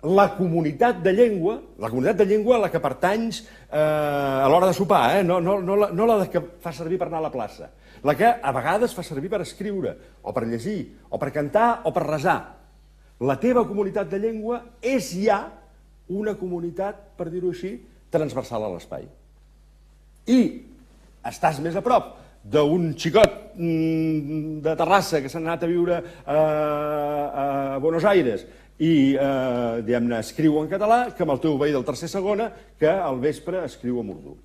La comunitat de llengua a la que pertanys a l'hora de sopar, no la que fa servir per anar a la plaça, la que a vegades fa servir per escriure, o per llegir, o per cantar, o per resar. La teva comunitat de llengua és ja una comunitat, per dir-ho així, transversal a l'espai. I estàs més a prop d'un xicot de Terrassa que s'ha anat a viure a Buenos Aires i, diguem-ne, escriu en català, que amb el teu veí del tercer segona, que al vespre escriu en urdú.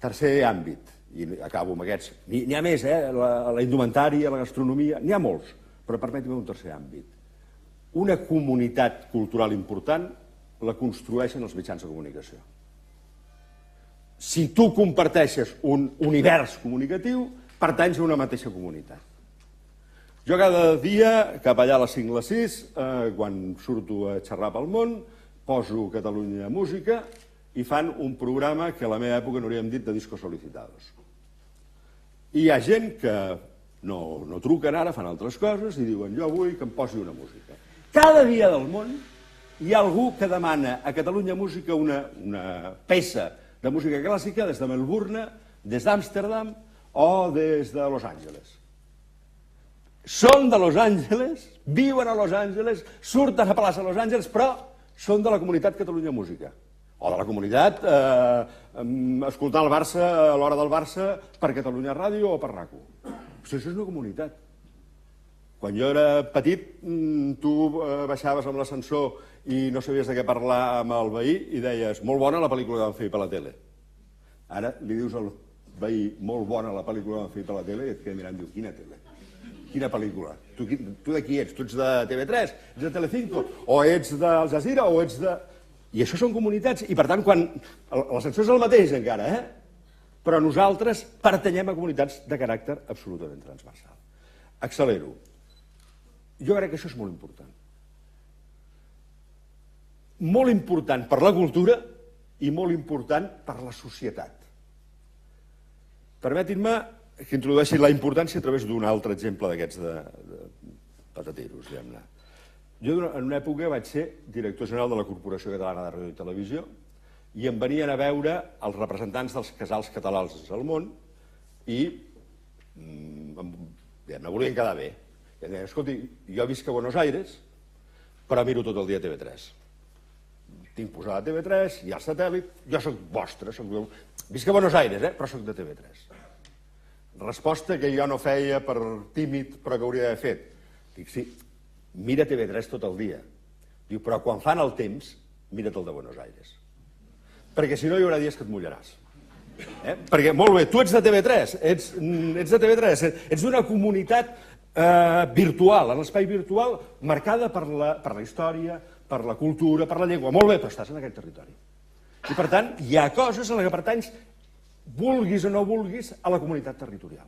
Tercer àmbit, i acabo amb aquests. N'hi ha més, la indumentària, la gastronomia, n'hi ha molts, però permetim un tercer àmbit. Una comunitat cultural important la construeixen els mitjans de comunicació. Si tu comparteixes un univers comunicatiu, pertanys a una mateixa comunitat. Jo cada dia, cap allà a les 5 o les 6, quan surto a xerrar pel món, poso Catalunya Música i fan un programa que a la meva època n'hauríem dit de discos solicitados. I hi ha gent que no truquen ara, fan altres coses i diuen jo vull que em posi una música. Cada dia del món hi ha algú que demana a Catalunya Música una peça de música clàssica des de Melbourne, des d'Amsterdam o des de Los Angeles. Són de Los Angeles, viuen a Los Angeles, surten a plaça a Los Angeles, però són de la comunitat Catalunya Música. O de la comunitat escoltar el Barça a l'hora del Barça per Catalunya Ràdio o per RAC1. Això és una comunitat. Quan jo era petit, tu baixaves amb l'ascensor i no sabies de què parlar amb el veí i deies, molt bona la pel·lícula que van fer per la tele. Ara li dius al veí, molt bona la pel·lícula que van fer per la tele, i et queda mirant i diu, quina tele? Quina pel·lícula? Tu de qui ets? Tu ets de TV3? Ets de Telecinco? O ets d'Al Jazeera? O ets de... I això són comunitats, i per tant, quan... L'ascensor és el mateix encara, però nosaltres pertanyem a comunitats de caràcter absolutament transversal. Accelero. Jo crec que això és molt important. Molt important per la cultura i molt important per la societat. Permetin-me que introdueixi la importància a través d'un altre exemple d'aquests de patateros, diguem-ne. Jo en una època vaig ser director general de la Corporació Catalana de Ràdio i Televisió i em venien a veure els representants dels casals catalans al món i me volien quedar bé. I deia, escolti, jo visc a Buenos Aires, però miro tot el dia TV3. Tinc posada TV3, hi ha el satèl·lit, jo soc vostre, visc a Buenos Aires, però soc de TV3. Resposta que jo no feia per tímid, però que hauria d'haver fet. Dic, sí, mira TV3 tot el dia. Diu, però quan fan el temps, mira't el de Buenos Aires. Perquè si no hi haurà dies que et mullaràs. Perquè, molt bé, tu ets de TV3, ets de TV3, ets d'una comunitat virtual, en l'espai virtual, marcada per la història, per la cultura, per la llengua. Molt bé, però estàs en aquest territori. I, per tant, hi ha coses en les que pertanys, vulguis o no vulguis, a la comunitat territorial.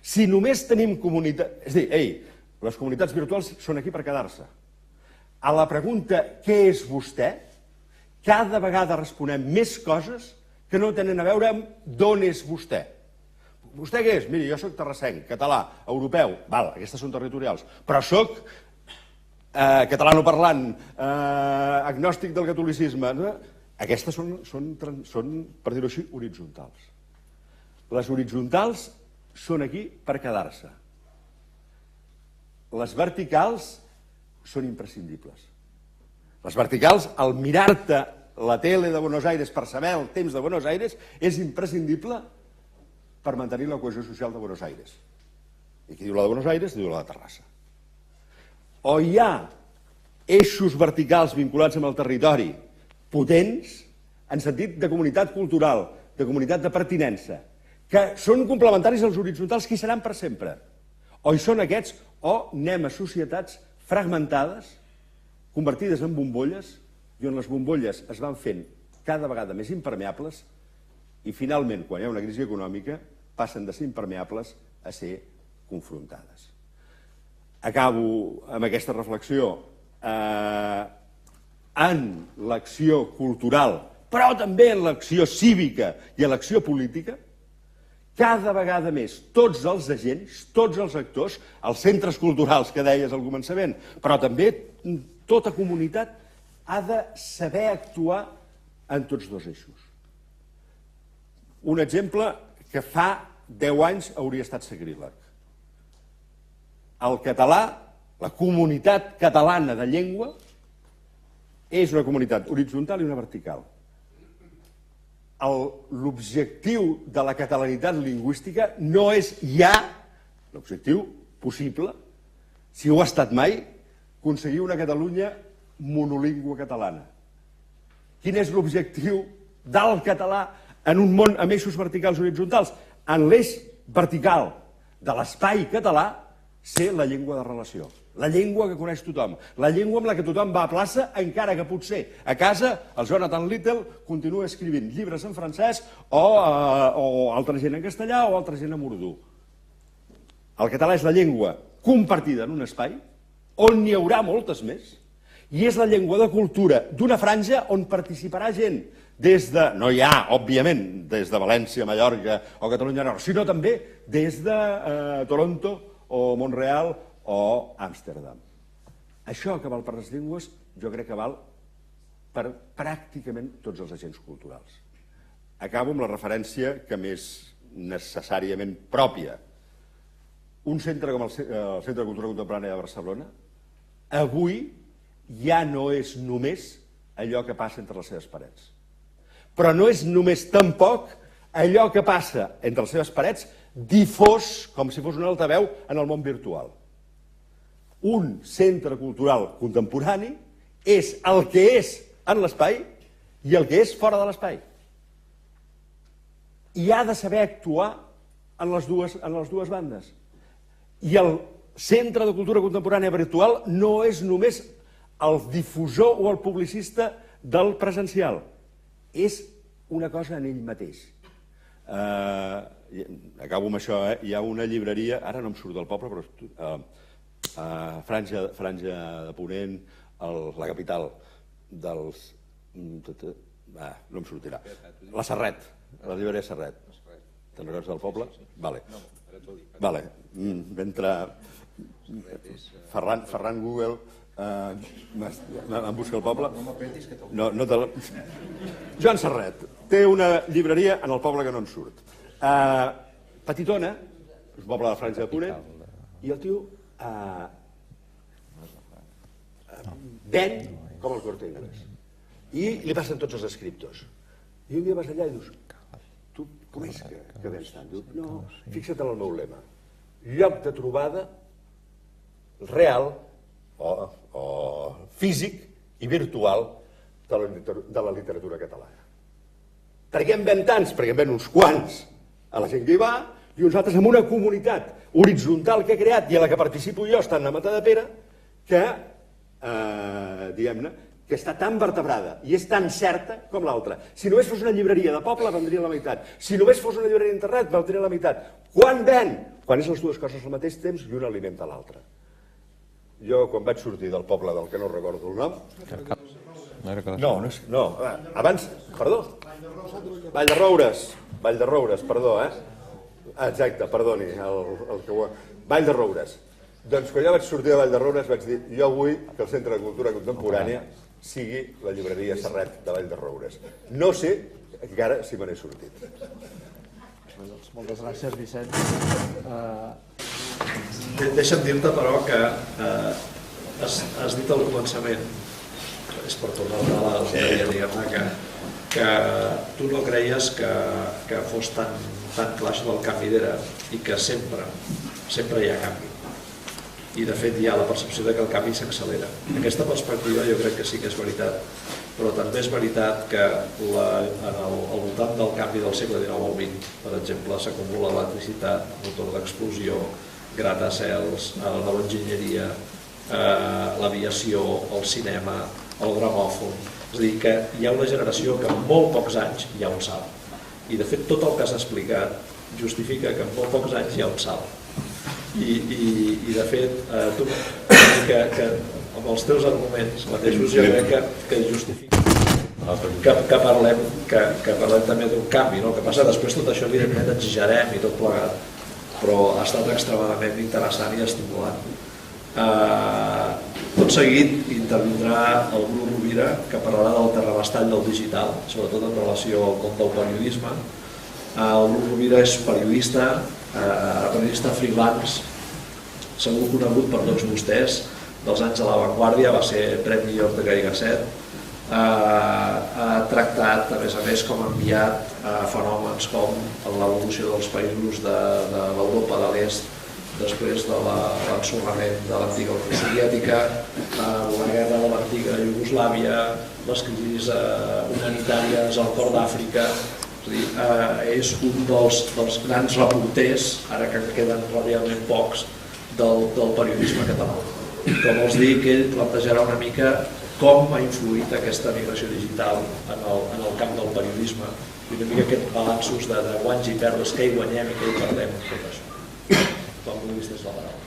Si només tenim comunitat... És a dir, les comunitats virtuals són aquí per quedar-se. A la pregunta, què és vostè? Cada vegada responem més coses que no tenen a veure amb d'on és vostè. Vostè què és? Miri, jo soc terrassenc, català, europeu, val, aquestes són territorials, però soc catalanoparlant, agnòstic del catolicisme. Aquestes són, per dir-ho així, horitzontals. Les horitzontals són aquí per quedar-se. Les verticals són imprescindibles. Les verticals, al mirar-te la tele de Buenos Aires per saber el temps de Buenos Aires, és imprescindible per mantenir la cohesió social de Buenos Aires. I qui diu la de Buenos Aires, diu la de Terrassa. O hi ha eixos verticals vinculats amb el territori potents, en sentit de comunitat cultural, de comunitat de pertinença, que són complementaris als horitzontals que hi seran per sempre. O hi són aquests, o anem a societats fragmentades, convertides en bombolles, i on les bombolles es van fent cada vegada més impermeables i finalment, quan hi ha una crisi econòmica, passen de ser impermeables a ser confrontades. Acabo amb aquesta reflexió. En l'acció cultural, però també en l'acció cívica i en l'acció política, cada vegada més tots els agents, tots els actors, els centres culturals que deies al començament, però també tota comunitat ha de saber actuar en tots dos eixos. Un exemple que fa 10 anys hauria estat sacríleg. El català, la comunitat catalana de llengua, és una comunitat horitzontal i una vertical. l'objectiu de la catalanitat lingüística no és ja l'objectiu possible, si ho ha estat mai, aconseguir una Catalunya monolingüe catalana. Quin és l'objectiu del català en un món amb eixos verticals i horitzontals? En l'eix vertical de l'espai català, ser la llengua de relació, la llengua que coneix tothom, la llengua amb la que tothom va a plaça, encara que potser a casa el Jonathan Little continua escrivint llibres en francès o altra gent en castellà o altra gent en urdú. El català és la llengua compartida en un espai on n'hi haurà moltes més i és la llengua de cultura d'una franja on participarà gent des de, no ja, òbviament, des de València, Mallorca o Catalunya Nord, sinó també des de Toronto o Montreal o Amsterdam. Això que val per les llengües, jo crec que val per pràcticament tots els agents culturals. Acabo amb la referència que m'és necessàriament pròpia. Un centre com el Centre de Cultura Contemporània de Barcelona, avui ja no és només allò que passa entre les seves parets. Però no és només tampoc allò que passa entre les seves parets difós, com si fos un altaveu, en el món virtual. Un centre cultural contemporani és el que és en l'espai i el que és fora de l'espai. I ha de saber actuar en les dues bandes. I el centre de cultura contemporània virtual no és només el difusor o el publicista del presencial. És una cosa en ell mateix. Acabo amb això, hi ha una llibreria, ara no em surt del poble, però Franja de Ponent, la capital dels... no em sortirà. La Serret, la llibreria Serret. Te'n recordes del poble? Vale. Mentre Ferran Google em busca el poble. Joan Serret té una llibreria en el poble que no en surt. Petitona, és un poble de la Franja de Ponent, i el tio ven com el Corte Inglés. I li passen tots els escriptors. I un dia vas allà i dius, tu com és que vens tant? Diu, no, fixa't en el meu lema. Lloc de trobada real o físic i virtual de la literatura catalana. Per què en ven tants? Perquè en ven uns quants a la gent que hi va i uns altres amb una comunitat horitzontal que he creat i a la que participo jo estant a Matadepera que, diguem-ne, que està tan vertebrada i és tan certa com l'altra. Si només fos una llibreria de poble, vendria la meitat. Si només fos una llibreria d'internet, vendria la meitat. Quan ven? Quan és les dues coses al mateix temps i una alimenta l'altra. Jo, quan vaig sortir del poble del que no recordo el nom... No, abans... Perdó? Vall de Roures, perdó, Exacte, perdoni, Vall de Roures. Doncs quan jo vaig sortir de Vall de Roures vaig dir, jo vull que el Centre de Cultura Contemporània sigui la llibreria Serret de Vall de Roures. No sé encara si me n'he sortit. Moltes gràcies, Vicent. Deixa'm dir-te, però, que has dit al començament, és per tornar a la llibreria, diguem-ne, que tu no creies que fos tan clar això del canvi d'era i que sempre hi ha canvi. I de fet hi ha la percepció que el canvi s'accelera. Aquesta perspectiva jo crec que sí que és veritat, però també és veritat que al voltant del canvi del segle XIX al XX, per exemple, s'acumula l'electricitat, motor d'explosió, gratacels, la nova enginyeria, l'aviació, el cinema, el gramòfon. És a dir, que hi ha una generació que en molt pocs anys hi ha un salt. I de fet tot el que has explicat justifica que en molt pocs anys hi ha un salt. I de fet, tu, que amb els teus arguments mateixos jo crec que justifica que parlem també d'un canvi. El que passa després tot això evidentment exagerem i tot plegat, però ha estat extremadament interessant i estimulant. Tot seguit intervindrà el Bru Rovira, que parlarà del terrabastall del digital, sobretot en relació al com del periodisme. El Bru Rovira és periodista freelance, segur conegut per tots vostès, dels anys de l'avantguàrdia, va ser Premi New York de Gary Gasset, ha tractat, a més, com ha enviat fenòmens com l'evolució dels països de l'Europa de l'Est després de l'ensorrament de l'antiga Unió Soviètica, la guerra de l'antiga Iugoslàvia, les crisis humanitàries al cor d'Àfrica. És un dels grans reporters, ara que queden relativament pocs, del periodisme català. Com els dic, ell plantejarà una mica com ha influït aquesta migració digital en el camp del periodisme i una mica aquests balanços de guanys i perdes, què hi guanyem i què hi perdem, tot això. Com ho vist des de la paraula.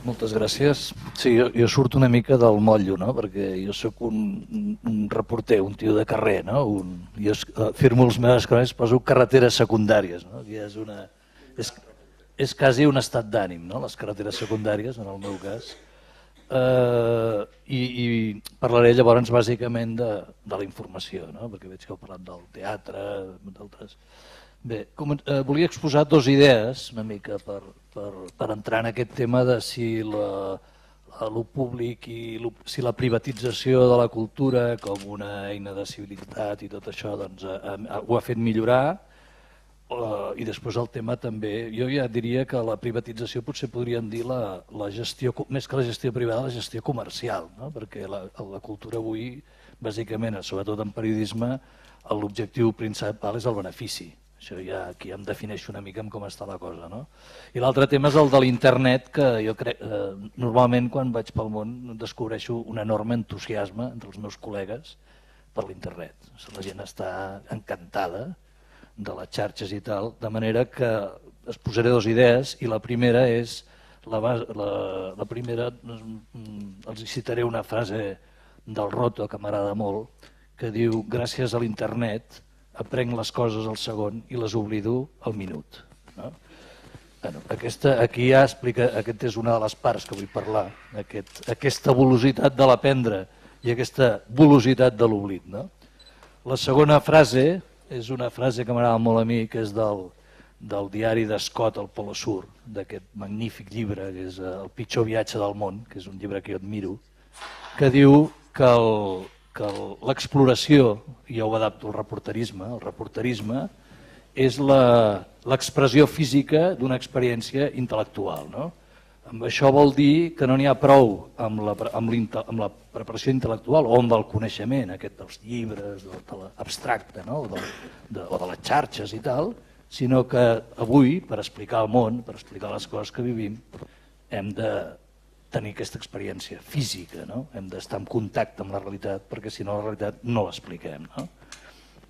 Moltes gràcies. Sí, jo surto una mica del motllo, no? Perquè jo sóc un reporter, un tio de carrer, no? Jo firmo les meves cròniques, poso carreteres secundàries, no? És quasi un estat d'ànim, no? Les carreteres secundàries, en el meu cas. I parlaré llavors bàsicament de la informació, no? Perquè veig que heu parlat del teatre, d'altres... Bé, volia exposar dues idees una mica per entrar en aquest tema de si lo públic i si la privatització de la cultura com una eina de civilitat i tot això doncs, ho ha fet millorar. I després el tema també, jo ja diria que la privatització potser podríem dir la gestió, més que la gestió privada, la gestió comercial, no? Perquè la cultura avui, bàsicament, sobretot en periodisme, l'objectiu principal és el benefici. Això ja aquí em defineixo una mica amb com està la cosa, no? I l'altre tema és el de l'internet, que jo crec, normalment quan vaig pel món descobreixo un enorme entusiasme entre els meus col·legues per l'internet. La gent està encantada de les xarxes i tal, de manera que es posaré dues idees i la primera és, la primera, els citaré una frase del Roto que m'agrada molt, que diu: gràcies a l'internet aprenc les coses al segon i les oblido al minut. No? Bueno, aquí ja explica, aquesta és una de les parts que vull parlar, aquesta velocitat de l'aprendre i aquesta velocitat de l'oblit. No? La segona frase és una frase que m'agrada molt a mi, que és del diari d'Scott al Polo Sur, d'aquest magnífic llibre, que és El pitjor viatge del món, que és un llibre que jo admiro, que diu que l'exploració, i jo ho adapto al reporterisme, el reporterisme és l'expressió física d'una experiència intel·lectual. No? Amb això vol dir que no n'hi ha prou amb la preparació intel·lectual o amb el coneixement aquest dels llibres, abstracte, no? o de les xarxes i tal, sinó que avui, per explicar el món, per explicar les coses que vivim, hem de tenir aquesta experiència física, no? Hem d'estar en contacte amb la realitat, perquè si no la realitat no l'expliquem. No?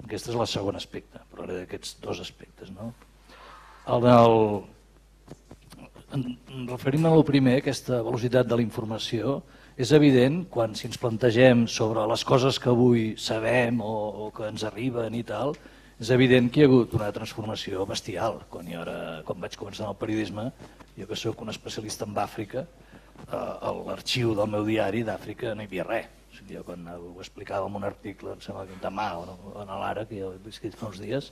Aquest és el segon aspecte, parlaré d'aquests dos aspectes. No? Referint-me al primer, aquesta velocitat de la informació, és evident quan si ens plantegem sobre les coses que avui sabem o que ens arriben i tal, és evident que hi ha hagut una transformació bestial. Quan vaig començar en el periodisma, jo que soc un especialista en Àfrica, a l'arxiu del meu diari d'Àfrica no hi havia res. Jo quan ho explicava en un article, em sembla que demà o en l'Ara, que jo he escrit fa uns dies,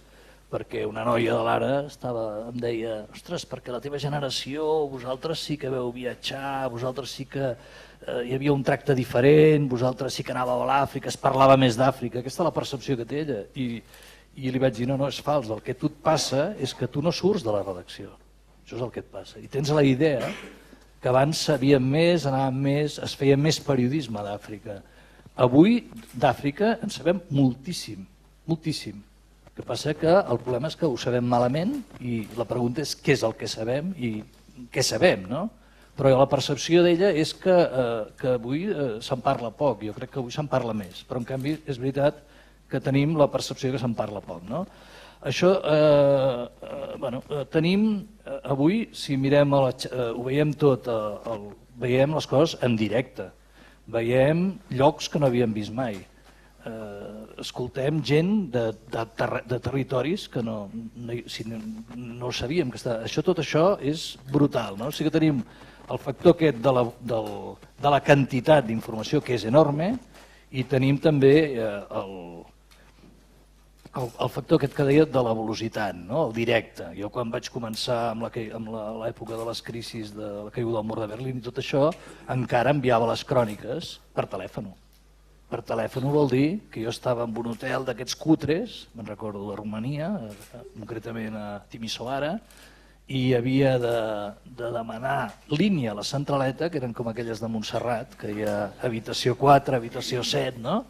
perquè una noia de l'Ara em deia: ostres, perquè la teva generació, vosaltres sí que veu viatjar, vosaltres sí que hi havia un tracte diferent, vosaltres sí que anàveu a l'Àfrica, es parlava més d'Àfrica. Aquesta és la percepció que té ella. I li vaig dir: no, és fals, el que a tu et passa és que tu no surts de la redacció. Això és el que et passa. I tens la idea que abans sabíem més, anàvem més, es feia més periodisme d'Àfrica. Avui d'Àfrica en sabem moltíssim, moltíssim. El que passa que el problema és que ho sabem malament i la pregunta és què és el que sabem i què sabem, no? Però la percepció d'ella és que avui se'n parla poc, jo crec que avui se'n parla més, però en canvi és veritat que tenim la percepció que se'n parla poc, no? Això, tenim avui, si mirem, ho veiem tot, veiem les coses en directe, veiem llocs que no havíem vist mai, escoltem gent de territoris que no sabíem que està. Tot això és brutal, no? O sigui que tenim el factor aquest de la quantitat d'informació, que és enorme, i tenim també el factor aquest que deia de la velocitat, no? El directe. Jo quan vaig començar amb l'època de les crisis de la caiguda del mur de Berlín i tot això, encara enviava les cròniques per telèfon. per telèfon vol dir que jo estava en un hotel d'aquests cutres, me'n recordo de Romania, concretament a Timisoara, i havia de demanar línia a la centraleta, que eren com aquelles de Montserrat, que hi ha habitació 4, habitació 7, no?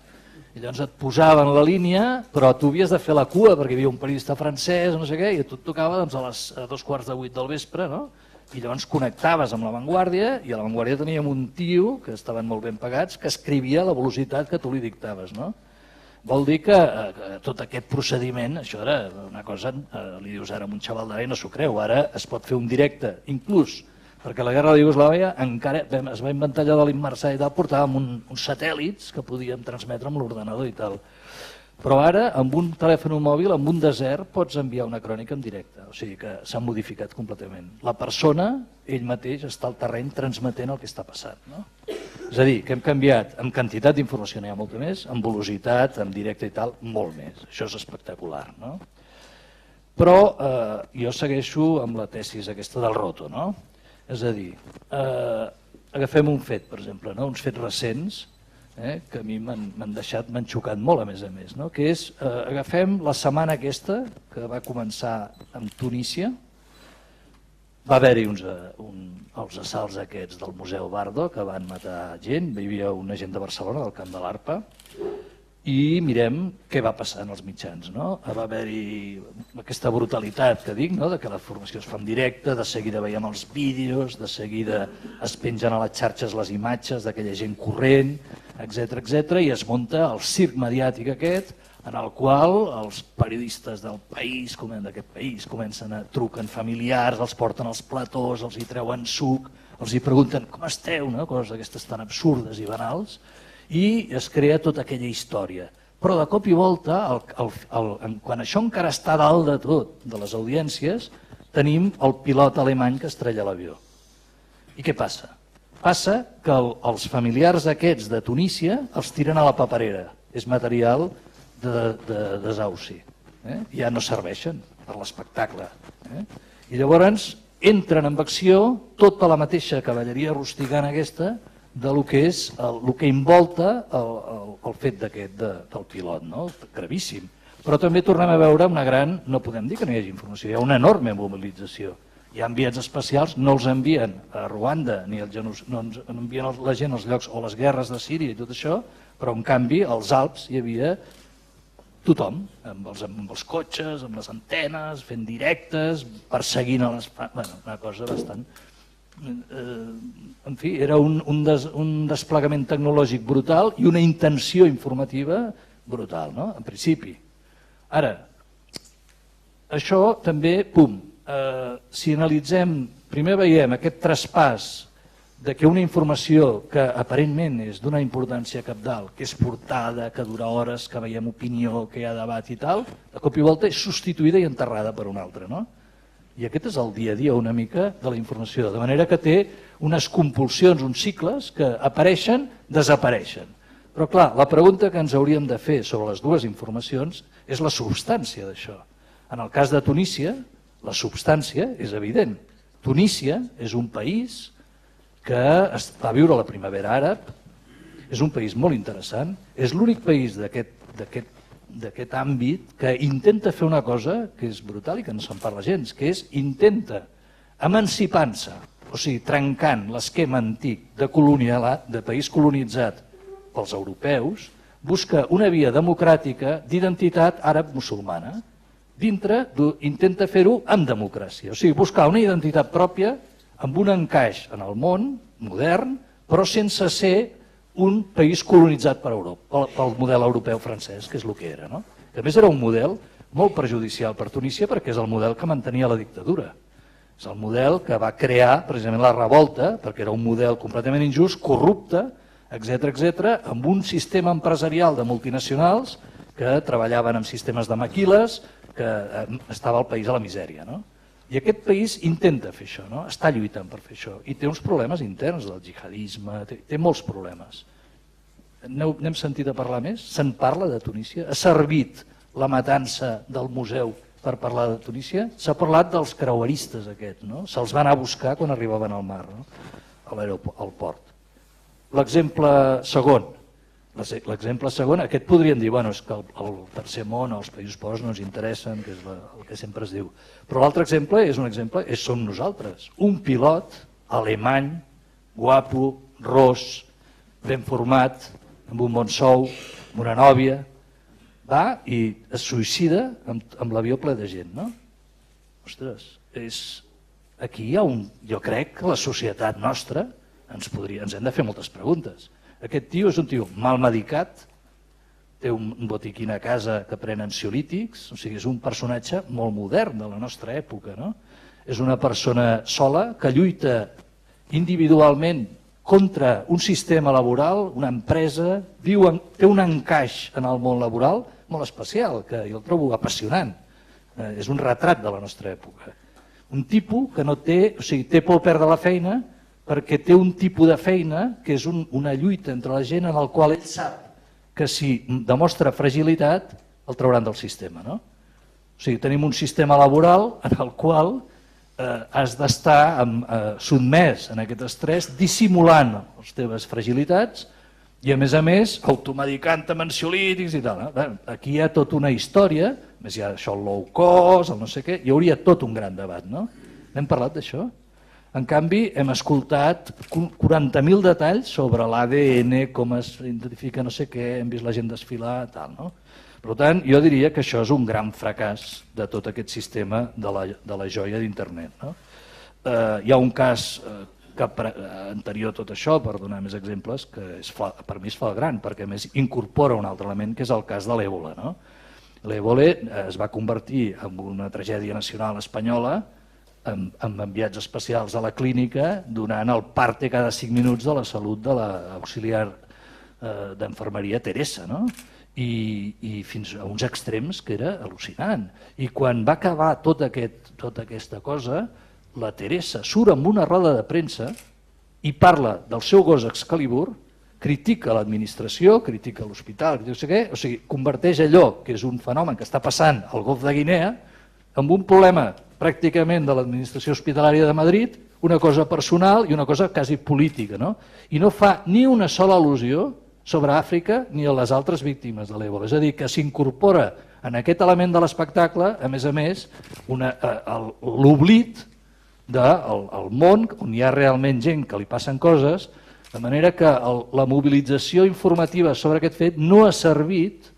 I llavors et posaven la línia, però tu havies de fer la cua perquè hi havia un periodista francès, no sé què, i a tu et tocava doncs, a 2:45 del vespre, no? I llavors connectaves amb La Vanguardia, i a La Vanguardia teníem un tio, que estaven molt ben pagats, que escrivia a la velocitat que tu li dictaves, no? Vol dir que tot aquest procediment, això era una cosa, li dius ara a un xaval d'ara i no s'ho creu, ara es pot fer un directe, inclús perquè la guerra de Iugoslàvia encara es va inventar allò de l'immersar i tal, portàvem uns satèl·lits que podíem transmetre amb l'ordenador i tal. Però ara, amb un telèfon mòbil, amb un desert, pots enviar una crònica en directe, o sigui que s'ha modificat completament. La persona, ell mateix, està al terreny transmetent el que està passant, no? És a dir, que hem canviat en quantitat d'informació, n'hi ha molta més, en velocitat, en directe i tal, molt més. Això és espectacular, no? Però jo segueixo amb la tesis aquesta del roto, no? És a dir, agafem un fet, per exemple, no? Uns fets recents, que a mi m'han xocat molt, a més, no? Que és, agafem la setmana aquesta, que va començar amb Tunísia, va haver-hi els assalts aquests del Museu Bardo, que van matar gent, hi havia un agent de Barcelona, del Camp de l'Arpa, i mirem què va passar en els mitjans, no? Va haver-hi aquesta brutalitat que dic, no? De que la formació es fa en directe, de seguida veiem els vídeos, de seguida es pengen a les xarxes les imatges d'aquella gent corrent, etc, i es munta el circ mediàtic aquest, en el qual els periodistes d'aquest país comencen a truquen familiars, els porten als platós, els hi treuen suc, els hi pregunten com esteu, no? Coses d'aquestes tan absurdes i banals, i es crea tota aquella història. Però de cop i volta, quan això encara està dalt de tot, de les audiències, tenim el pilot alemany que estrella l'avió. I què passa? Passa que els familiars aquests de Tunísia els tiren a la paperera. És material de desauci. Ja no serveixen per l'espectacle. I llavors entren en acció tota la mateixa cavalleria rusticana aquesta del que envolta el fet del pilot, no? Gravíssim. Però també tornem a veure una gran, no podem dir que no hi hagi informació, hi ha una enorme mobilització. Hi ha enviats especials, no els envien a Ruanda, no envien la gent als llocs o les guerres de Síria i tot això, però en canvi als Alps hi havia tothom, amb els cotxes, amb les antenes, fent directes, perseguint a les... una cosa bastant... En fi, era un desplegament tecnològic brutal i una intenció informativa brutal, no? En principi. Ara, això també, si analitzem, primer veiem aquest traspàs de que una informació que aparentment és d'una importància cabdal, que és portada, que dura hores, que veiem opinió, que hi ha debat i tal, de cop i volta és substituïda i enterrada per una altra, no? I aquest és el dia a dia una mica de la informació, de manera que té unes compulsions, uns cicles que apareixen, desapareixen. Però clar, la pregunta que ens hauríem de fer sobre les dues informacions és la substància d'això. En el cas de Tunísia, la substància és evident. Tunísia és un país que va viure la primavera àrab, és un país molt interessant, és l'únic país d'aquest àmbit que intenta fer una cosa que és brutal i que no se'n parla gens, que és intenta emancipant-se, o sigui, trencant l'esquema antic de país colonitzat pels europeus, busca una via democràtica d'identitat àrab-musulmana, intenta fer-ho amb democràcia, o sigui, buscar una identitat pròpia amb un encaix en el món modern, però sense ser un país colonitzat per Europa, pel model europeu francès, que és el que era. A més, era un model molt perjudicial per Tunísia perquè és el model que mantenia la dictadura. És el model que va crear precisament la revolta, perquè era un model completament injust, corrupte, etc., amb un sistema empresarial de multinacionals que treballaven amb sistemes de maquiles, que estava el país a la misèria. I aquest país intenta fer això, està lluitant per fer això, i té uns problemes interns del jihadisme, té molts problemes. N'hem sentit a parlar més? Se'n parla de Tunísia? Ha servit la matança del museu per parlar de Tunísia? S'ha parlat dels creueristes aquests, se'ls va anar a buscar quan arribaven al mar, al port. L'exemple segon, L'exemple segon, aquest podríem dir, bueno, és que el tercer món, els països pobres no ens interessen, que és el que sempre es diu. Però l'altre exemple és un exemple, som nosaltres. Un pilot alemany, guapo, ros, ben format, amb un bon sou, amb una nòvia, va i es suïcida amb l'avió ple de gent, no? Ostres, aquí hi ha jo crec que la societat nostra ens hem de fer moltes preguntes. Aquest tio és un tio mal medicat, té un botiquín a casa que pren ansiolítics, o sigui, és un personatge molt modern de la nostra època, no? És una persona sola que lluita individualment contra un sistema laboral, una empresa, té un encaix en el món laboral molt especial, que jo el trobo apassionant. És un retrat de la nostra època. Un tipus que no té, o sigui, té por de perdre la feina perquè té un tipus de feina que és una lluita entre la gent en el qual ell sap que si demostra fragilitat el trauran del sistema, no? O sigui, tenim un sistema laboral en el qual has d'estar sotmès en aquest estrès, dissimulant les teves fragilitats i a més automedicant amb ansiolítics i tal. Aquí hi ha tota una història, més hi ha això, el low cost, el no sé què, hi hauria tot un gran debat, no? N'hem parlat d'això? En canvi, hem escoltat 40.000 detalls sobre l'ADN, com es identifica no sé què, hem vist la gent desfilar, tal, no? Per tant, jo diria que això és un gran fracàs de tot aquest sistema de la joia d'internet, no? Hi ha un cas anterior a tot això, per donar més exemples, que per mi és flagrant, perquè a més incorpora un altre element, que és el cas de l'èbola, no? L'èbola es va convertir en una tragèdia nacional espanyola, amb enviats especials a la clínica, donant el parte cada 5 minuts de la salut de l'auxiliar d'enfermeria Teresa, no? I fins a uns extrems que era al·lucinant. I quan va acabar tota aquesta cosa, la Teresa surt amb una roda de premsa i parla del seu gos Excalibur, critica l'administració, critica l'hospital, no sé què, o sigui, converteix allò que és un fenomen que està passant al Golf de Guinea amb un problema pràcticament de l'administració hospitalària de Madrid, una cosa personal i una cosa quasi política, no? I no fa ni una sola al·lusió sobre Àfrica ni a les altres víctimes de l'èbola. És a dir, que s'incorpora en aquest element de l'espectacle, a més, l'oblit del món on hi ha realment gent que li passen coses, de manera que la mobilització informativa sobre aquest fet no ha servit,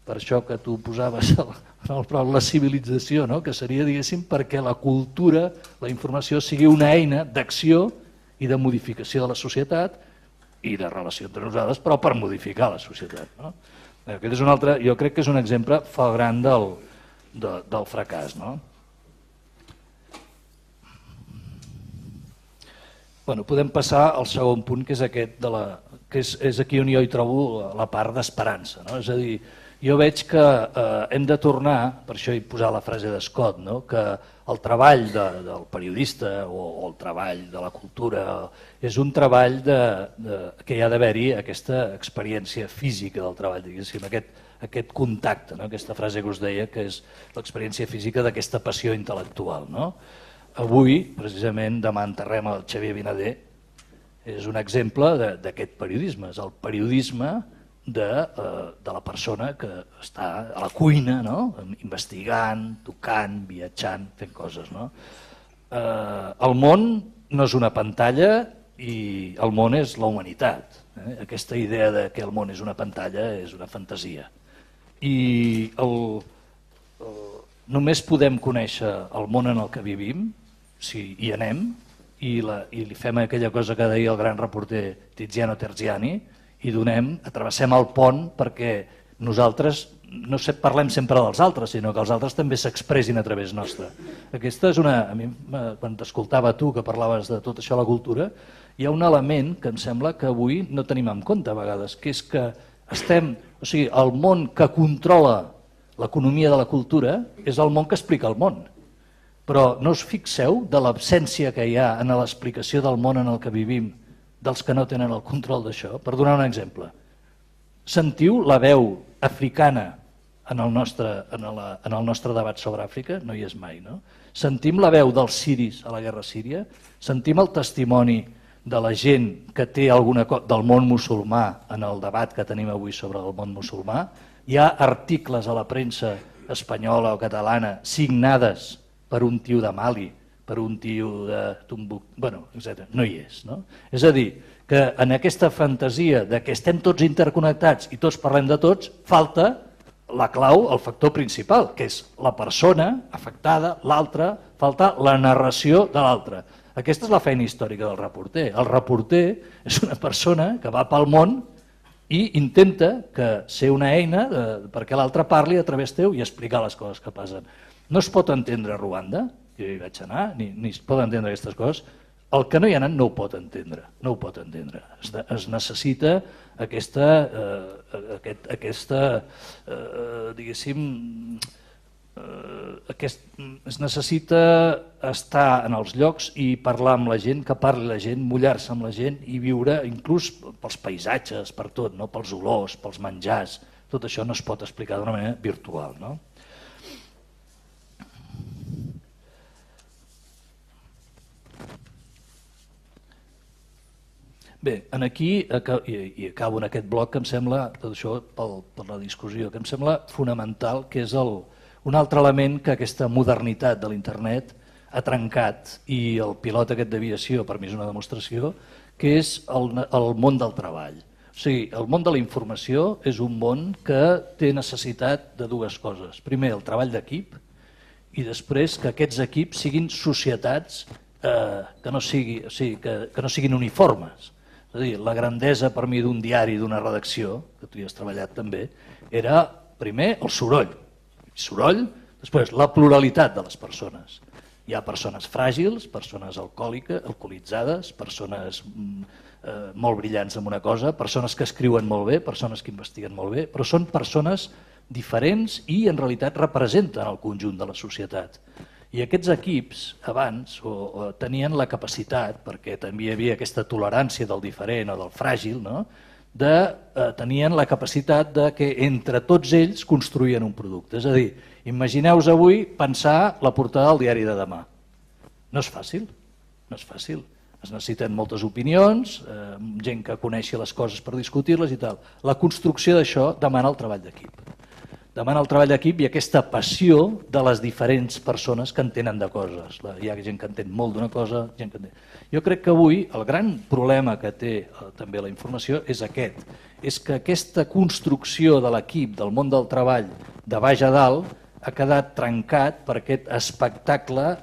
per això que tu posaves la civilització, no? Que seria, diguéssim, perquè la cultura, la informació sigui una eina d'acció i de modificació de la societat i de relació entre nosaltres, però per modificar la societat, no? Aquest és un altre, jo crec que és un exemple flagrant del fracàs, no? Bueno, podem passar al segon punt, que és aquest que és aquí on jo hi trobo la part d'esperança, no? És a dir, jo veig que hem de tornar, per això he posat la frase d'Scott, no? Que el treball del periodista o el treball de la cultura és un treball que hi ha d'haver-hi aquesta experiència física del treball, diguéssim, aquest contacte, no? Aquesta frase que us deia, que és l'experiència física d'aquesta passió intel·lectual, no? Avui, precisament, demà enterrem el Xavier Vinader, és un exemple d'aquest periodisme, és el periodisme de la persona que està a la cuina, no? Investigant, tocant, viatjant, fent coses, no? El món no és una pantalla i el món és la humanitat. Aquesta idea de que el món és una pantalla és una fantasia. I només podem conèixer el món en el que vivim si hi anem i li fem aquella cosa que deia el gran reporter Tiziano Terziani, i travessem el pont perquè nosaltres no parlem sempre dels altres, sinó que els altres també s'expressin a través nostre. Aquesta és una... A mi, quan t'escoltava tu que parlaves de tot això a la cultura, hi ha un element que em sembla que avui no tenim en compte a vegades, que és que o sigui, el món que controla l'economia de la cultura és el món que explica el món. Però no us fixeu de l'absència que hi ha en l'explicació del món en el que vivim dels que no tenen el control d'això? Per donar un exemple, sentiu la veu africana en el nostre debat sobre Àfrica? No hi és mai, no? Sentim la veu dels siris a la guerra síria? Sentim el testimoni de la gent que té alguna cosa del món musulmà en el debat que tenim avui sobre el món musulmà. Hi ha articles a la premsa espanyola o catalana signades per un tio de Mali, per un tio de Tombuctú, bueno, etc. No hi és. No? És a dir, que en aquesta fantasia de que estem tots interconnectats i tots parlem de tots, falta la clau, el factor principal, que és la persona afectada, l'altre, falta la narració de l'altre. Aquesta és la feina històrica del reporter. El reporter és una persona que va pel món i intenta ser una eina perquè l'altre parli a través teu i explicar les coses que passen. No es pot entendre Ruanda, jo hi vaig anar, ni es pot entendre aquestes coses. El que no hi ha anat no ho pot entendre, no ho pot entendre. Es necessita diguéssim, es necessita estar en els llocs i parlar amb la gent, que parli la gent, mullar-se amb la gent i viure, inclús pels paisatges, per tot, no? Pels olors, pels menjars, tot això no es pot explicar d'una manera virtual. No? Bé, aquí, i acabo en aquest bloc, que em sembla, tot això per la discussió, que em sembla fonamental, que és un altre element que aquesta modernitat de l'internet ha trencat, i el pilot aquest d'aviació per mi és una demostració, que és el món del treball. O sigui, el món de la informació és un món que té necessitat de dues coses. Primer, el treball d'equip, i després que aquests equips siguin societats que no siguin uniformes. És a dir, la grandesa per mi d'un diari, d'una redacció, que tu hi has treballat també, era primer el soroll. Soroll, després la pluralitat de les persones. Hi ha persones fràgils, persones alcoholitzades, persones molt brillants en una cosa, persones que escriuen molt bé, persones que investiguen molt bé, però són persones diferents i en realitat representen el conjunt de la societat. I aquests equips abans tenien la capacitat, perquè també hi havia aquesta tolerància del diferent o del fràgil, tenien la capacitat de que entre tots ells construïen un producte. És a dir, imagineu-vos avui pensar la portada del diari de demà. No és fàcil, no és fàcil. Es necessiten moltes opinions, gent que coneixi les coses per discutir-les i tal. La construcció d'això demana el treball d'equip. Demana el treball d'equip i aquesta passió de les diferents persones que entenen de coses. Hi ha gent que entén molt d'una cosa, gent que entén... Jo crec que avui el gran problema que té també la informació és aquest. És que aquesta construcció de l'equip, del món del treball, de baix a dalt, ha quedat trencat per aquest espectacle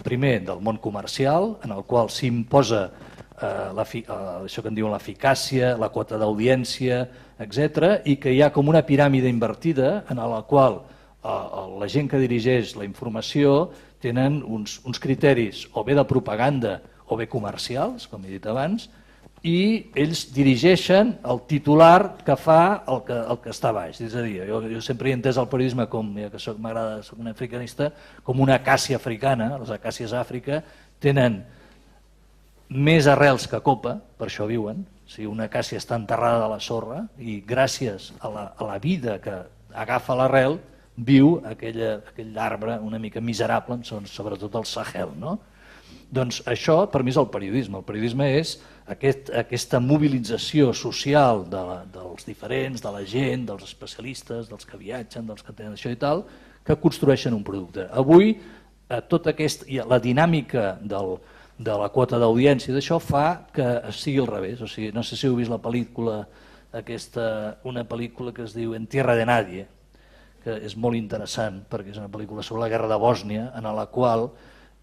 primer del món comercial, en el qual s'imposa això que en diuen l'eficàcia, la quota d'audiència, etc., i que hi ha com una piràmide invertida en la qual la gent que dirigeix la informació tenen uns criteris o bé de propaganda o bé comercials, com he dit abans, i ells dirigeixen el titular que fa el que està baix. És a dir, jo sempre he entès el periodisme, ja que m'agrada, soc un africanista, com una acàcia africana. Les acàcies a Àfrica tenen més arrels que copa, per això viuen. O sigui, una acàcia està enterrada a la sorra i gràcies a la vida que agafa l'arrel viu aquell arbre una mica miserable, sobretot el Sahel. Doncs això per mi és el periodisme. El periodisme és aquesta mobilització social dels diferents, de la gent, dels especialistes, dels que viatgen, dels que tenen això i tal, que construeixen un producte. Avui la dinàmica de la quota d'audiència d'això fa que sigui al revés. O sigui, no sé si heu vist la pel·lícula, una pel·lícula que es diu En tierra de nadie, que és molt interessant perquè és una pel·lícula sobre la guerra de Bòsnia, en la qual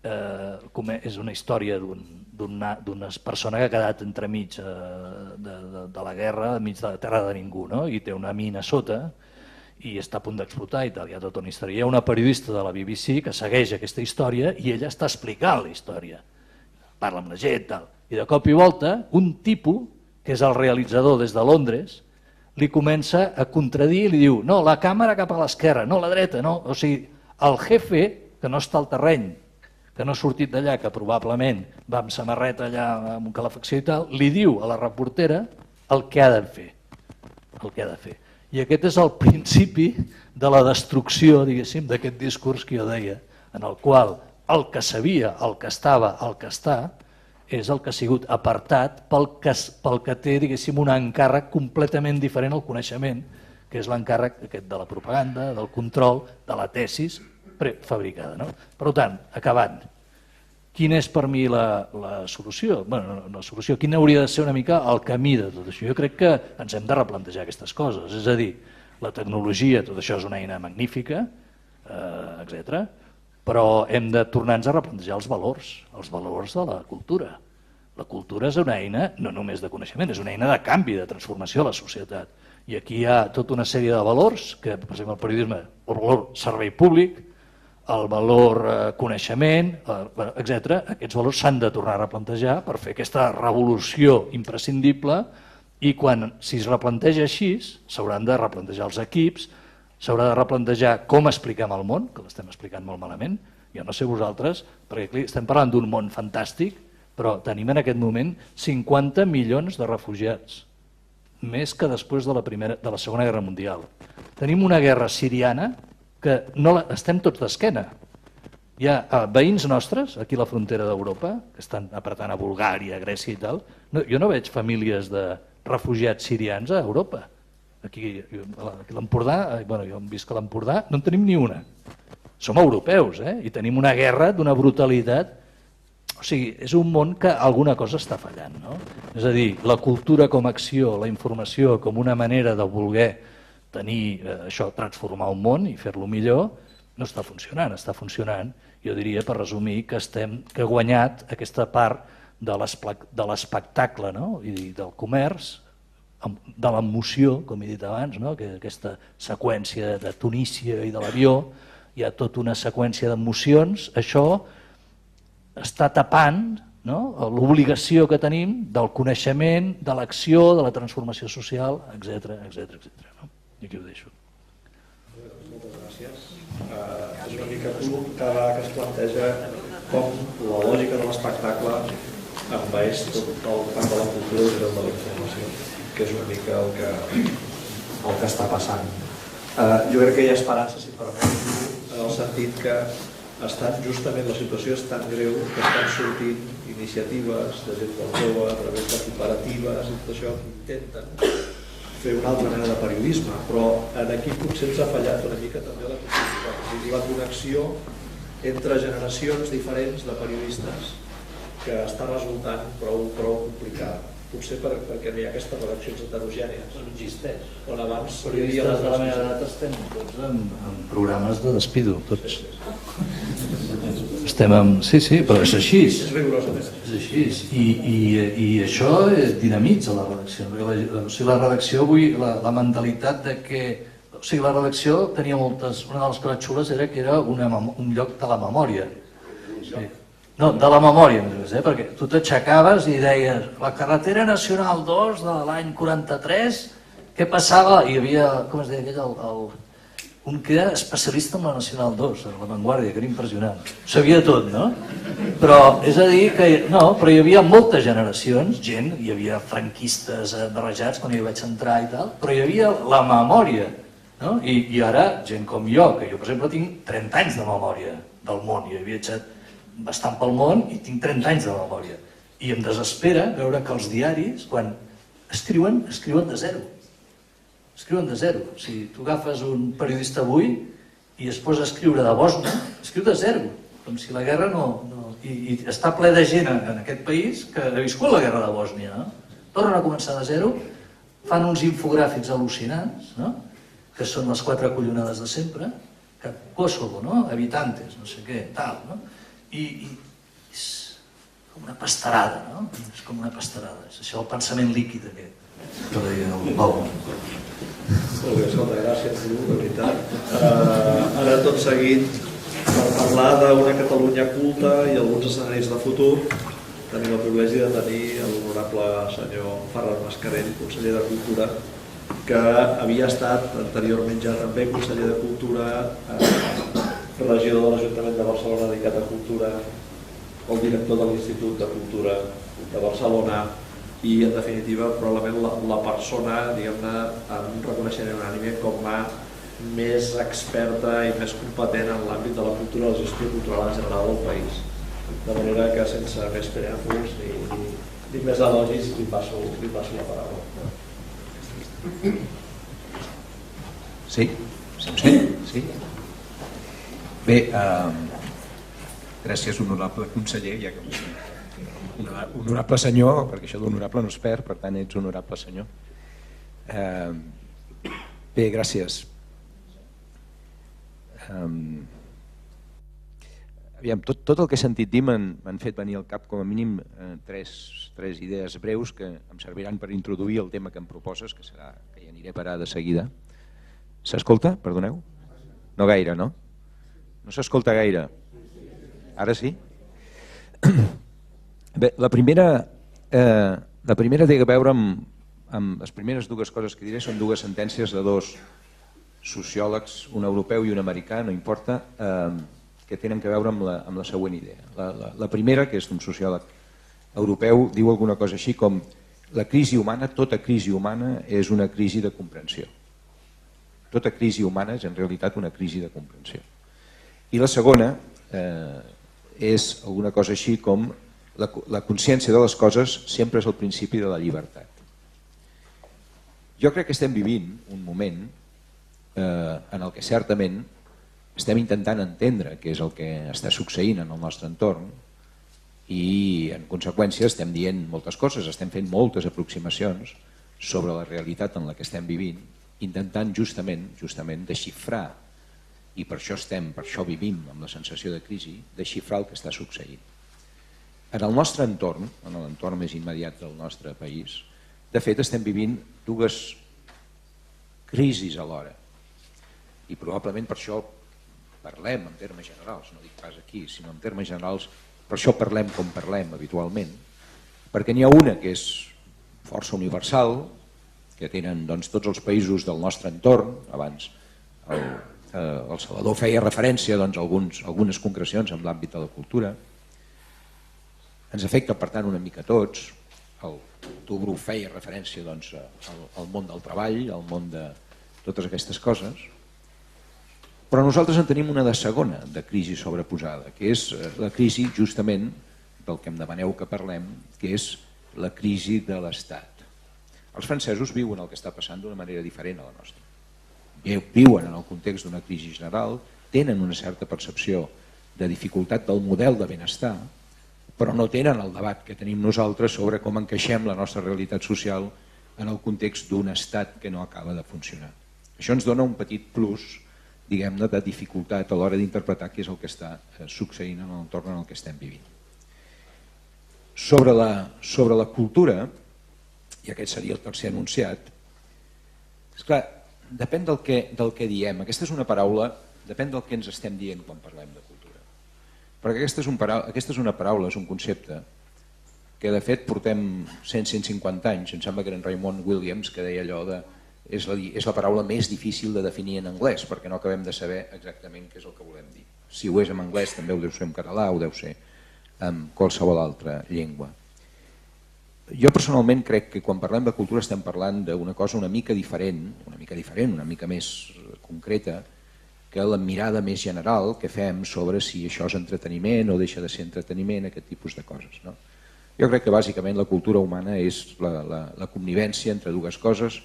és una història d'una persona que ha quedat entremig de la guerra, enmig de la terra de ningú, i té una mina sota i està a punt d'explotar i tal, hi ha tota una història. Hi ha una periodista de la BBC que segueix aquesta història i ella està explicant la història. Parla amb la gent, tal. I de cop i volta, un tipus, que és el realitzador des de Londres, li comença a contradir i li diu no, la càmera cap a l'esquerra, no, la dreta, no. O sigui, el jefe, que no està al terreny, que no ha sortit d'allà, que probablement va amb samarreta allà amb calefacció i tal, li diu a la reportera el que ha de fer. El que ha de fer. I aquest és el principi de la destrucció, diguéssim, d'aquest discurs que jo deia, en el qual el que sabia, el que estava, el que està, és el que ha sigut apartat pel que té, diguéssim, un encàrrec completament diferent al coneixement, que és l'encàrrec aquest de la propaganda, del control, de la tesis prefabricada. No? Per tant, acabant, quina és per mi la solució? Bueno, no, la solució, quin hauria de ser una mica el camí de tot això? Jo crec que ens hem de replantejar aquestes coses, és a dir, la tecnologia, tot això és una eina magnífica, etc. Però hem de tornar-nos a replantejar els valors de la cultura. La cultura és una eina no només de coneixement, és una eina de canvi, de transformació de la societat. I aquí hi ha tota una sèrie de valors, que per exemple el periodisme, el valor servei públic, el valor coneixement, etc. Aquests valors s'han de tornar a replantejar per fer aquesta revolució imprescindible i si es replanteja així, s'hauran de replantejar els equips, s'haurà de replantejar com expliquem el món, que l'estem explicant molt malament, jo no sé vosaltres, perquè estem parlant d'un món fantàstic, però tenim en aquest moment 50 milions de refugiats, més que després de la Segona Guerra Mundial. Tenim una guerra siriana que estem tots d'esquena. Hi ha veïns nostres, aquí a la frontera d'Europa, que estan apretant a Bulgària, a Grècia i tal. Jo no veig famílies de refugiats sirians a Europa. Aquí a l'Empordà, jo em visc a l'Empordà, no en tenim ni una. Som europeus, i tenim una guerra d'una brutalitat. O sigui, és un món que alguna cosa està fallant. És a dir, la cultura com a acció, la informació com una manera de voler tenir això, transformar un món i fer-lo millor, no està funcionant. Està funcionant, jo diria, per resumir, que ha guanyat aquesta part de l'espectacle i del comerç, de l'emoció, com he dit abans, aquesta seqüència de Tunísia i de l'avió, hi ha tota una seqüència d'emocions, això està tapant l'obligació que tenim del coneixement, de l'acció, de la transformació social, etc. I aquí ho deixo. Moltes gràcies. És una mica tu cada que es planteja com la lògica de l'espectacle envaeix tot el camp de la cultura i el de la informació, que és una mica el que està passant. Jo crec que hi ha esperança, si permet, en el sentit que justament la situació és tan greu que estan sortint iniciatives de gent del jove a través de cooperatives i tot això que intenten fer una altra mena de periodisme, però aquí potser ens ha fallat una mica també la complicitat, és a dir, la connexió entre generacions diferents de periodistes que està resultant prou complicada. Potser perquè no hi ha aquestes redaccions heterogènies. No existeix. On abans... Periodistes de la meva edat estem tots en programes de despido, tots. Estem en... Sí, però és així. És rigorosament. És així. I això dinamitza la redacció. O sigui, la redacció avui, la mentalitat de que... O sigui, la redacció tenia moltes... Una de les coses xules era que era un lloc de la memòria. Sí. No, de la memòria, perquè tu t'aixecaves i deies la carretera nacional 2 de l'any 43, què passava? Hi havia, com es deia aquell, un que era especialista en la nacional 2, la Vanguardia, que era impressionant. Ho sabia tot, no? Però és a dir que, no, però hi havia moltes generacions, gent, hi havia franquistes barrejats quan hi vaig entrar i tal, però hi havia la memòria, no? I ara, gent com jo, que jo per exemple tinc 30 anys de memòria del món, i he viatjat bastant pel món i tinc 30 anys de memòria. I em desespera veure que els diaris, quan escriuen de zero. Escriuen de zero. O sigui, tu agafes un periodista avui i es posa a escriure de Bòsnia, escriu de zero, com si la guerra no... I està ple de gent en aquest país que ha viscut la guerra de Bòsnia. Tornen a començar de zero, fan uns infogràfics al·lucinants, que són les 4 collonades de sempre, que Kosovo, habitantes, no sé què, tal, i és com una pastarada, no? És com una pastarada. És això el pensament líquid aquest, que deia el Pau. Molt bé, escolta, gràcies, de veritat. Ara tot seguit, per parlar d'una Catalunya culta i alguns escenaris de futur, tenim el privilegi de tenir l'honorable senyor Ferran Mascarell, conseller de Cultura, que havia estat anteriorment ja també conseller de Cultura, regidor de l'Ajuntament de Barcelona dedicat a cultura, el director de l'Institut de Cultura de Barcelona i, en definitiva, probablement la persona, diguem-ne, amb un reconeixement unànime com a més experta i més competent en l'àmbit de la cultura i la gestió cultural en general del país. De manera que sense més preàmbuls ni més elogis li passo la paraula. Sí? Sí? Bé, gràcies, honorable conseller, ja que honorable senyor, perquè això d'honorable no es perd, per tant ets honorable senyor. Bé, gràcies. Aviam, tot el que he sentit dir m'han fet venir al cap com a mínim tres idees breus que em serviran per introduir el tema que em proposes, que serà que hi aniré a parar de seguida. S'escolta? Perdoneu? No gaire, no? No s'escolta gaire. Ara sí? Bé, la primera té a veure amb les primeres dues coses que diré, són dues sentències de dos sociòlegs, un europeu i un americà, no importa, que tenen a veure amb la següent idea. La primera, que és d'un sociòleg europeu, diu alguna cosa així com la crisi humana, tota crisi humana és una crisi de comprensió. Tota crisi humana és en realitat una crisi de comprensió. I la segona és alguna cosa així com la consciència de les coses sempre és el principi de la llibertat. Jo crec que estem vivint un moment en el que certament estem intentant entendre què és el que està succeint en el nostre entorn i en conseqüència estem dient moltes coses, estem fent moltes aproximacions sobre la realitat en la que estem vivint, intentant justament desxifrar, i per això vivim amb la sensació de crisi, desxifrar el que està succeint. En el nostre entorn, en l'entorn més immediat del nostre país, de fet estem vivint dues crisis alhora. I probablement per això parlem en termes generals, no dic pas aquí, sinó en termes generals, per això parlem com parlem habitualment, perquè n'hi ha una que és força universal, que tenen tots els països del nostre entorn. Abans el Salvador feia referència a algunes concrecions en l'àmbit de la cultura. Ens afecta, per tant, una mica a tots. El tu, Bru, feia referència al món del treball, al món de totes aquestes coses. Però nosaltres en tenim una de segona, de crisi sobreposada, que és la crisi justament del que em demaneu que parlem, que és la crisi de l'Estat. Els francesos viuen el que està passant d'una manera diferent a la nostra. Viuen en el context d'una crisi general, tenen una certa percepció de dificultat del model de benestar, però no tenen el debat que tenim nosaltres sobre com encaixem la nostra realitat social en el context d'un estat que no acaba de funcionar. Això ens dona un petit plus, diguem-ne, de dificultat a l'hora d'interpretar què és el que està succeint en l'entorn en el que estem vivint. Sobre la cultura, i aquest seria el tercer enunciat, esclar, depèn del que diem. Aquesta és una paraula, depèn del que ens estem dient quan parlem de cultura. Perquè aquesta és una paraula, és un concepte que de fet portem 100-150 anys, em sembla que era en Raymond Williams que deia allò de és la paraula més difícil de definir en anglès perquè no acabem de saber exactament què és el que volem dir. Si ho és en anglès també ho deu ser en català, ho deu ser en qualsevol altra llengua. Jo personalment crec que quan parlem de cultura estem parlant d'una cosa una mica diferent, una mica més concreta, que la mirada més general que fem sobre si això és entreteniment o deixa de ser entreteniment, aquest tipus de coses. No? Jo crec que bàsicament la cultura humana és la convivència entre dues coses,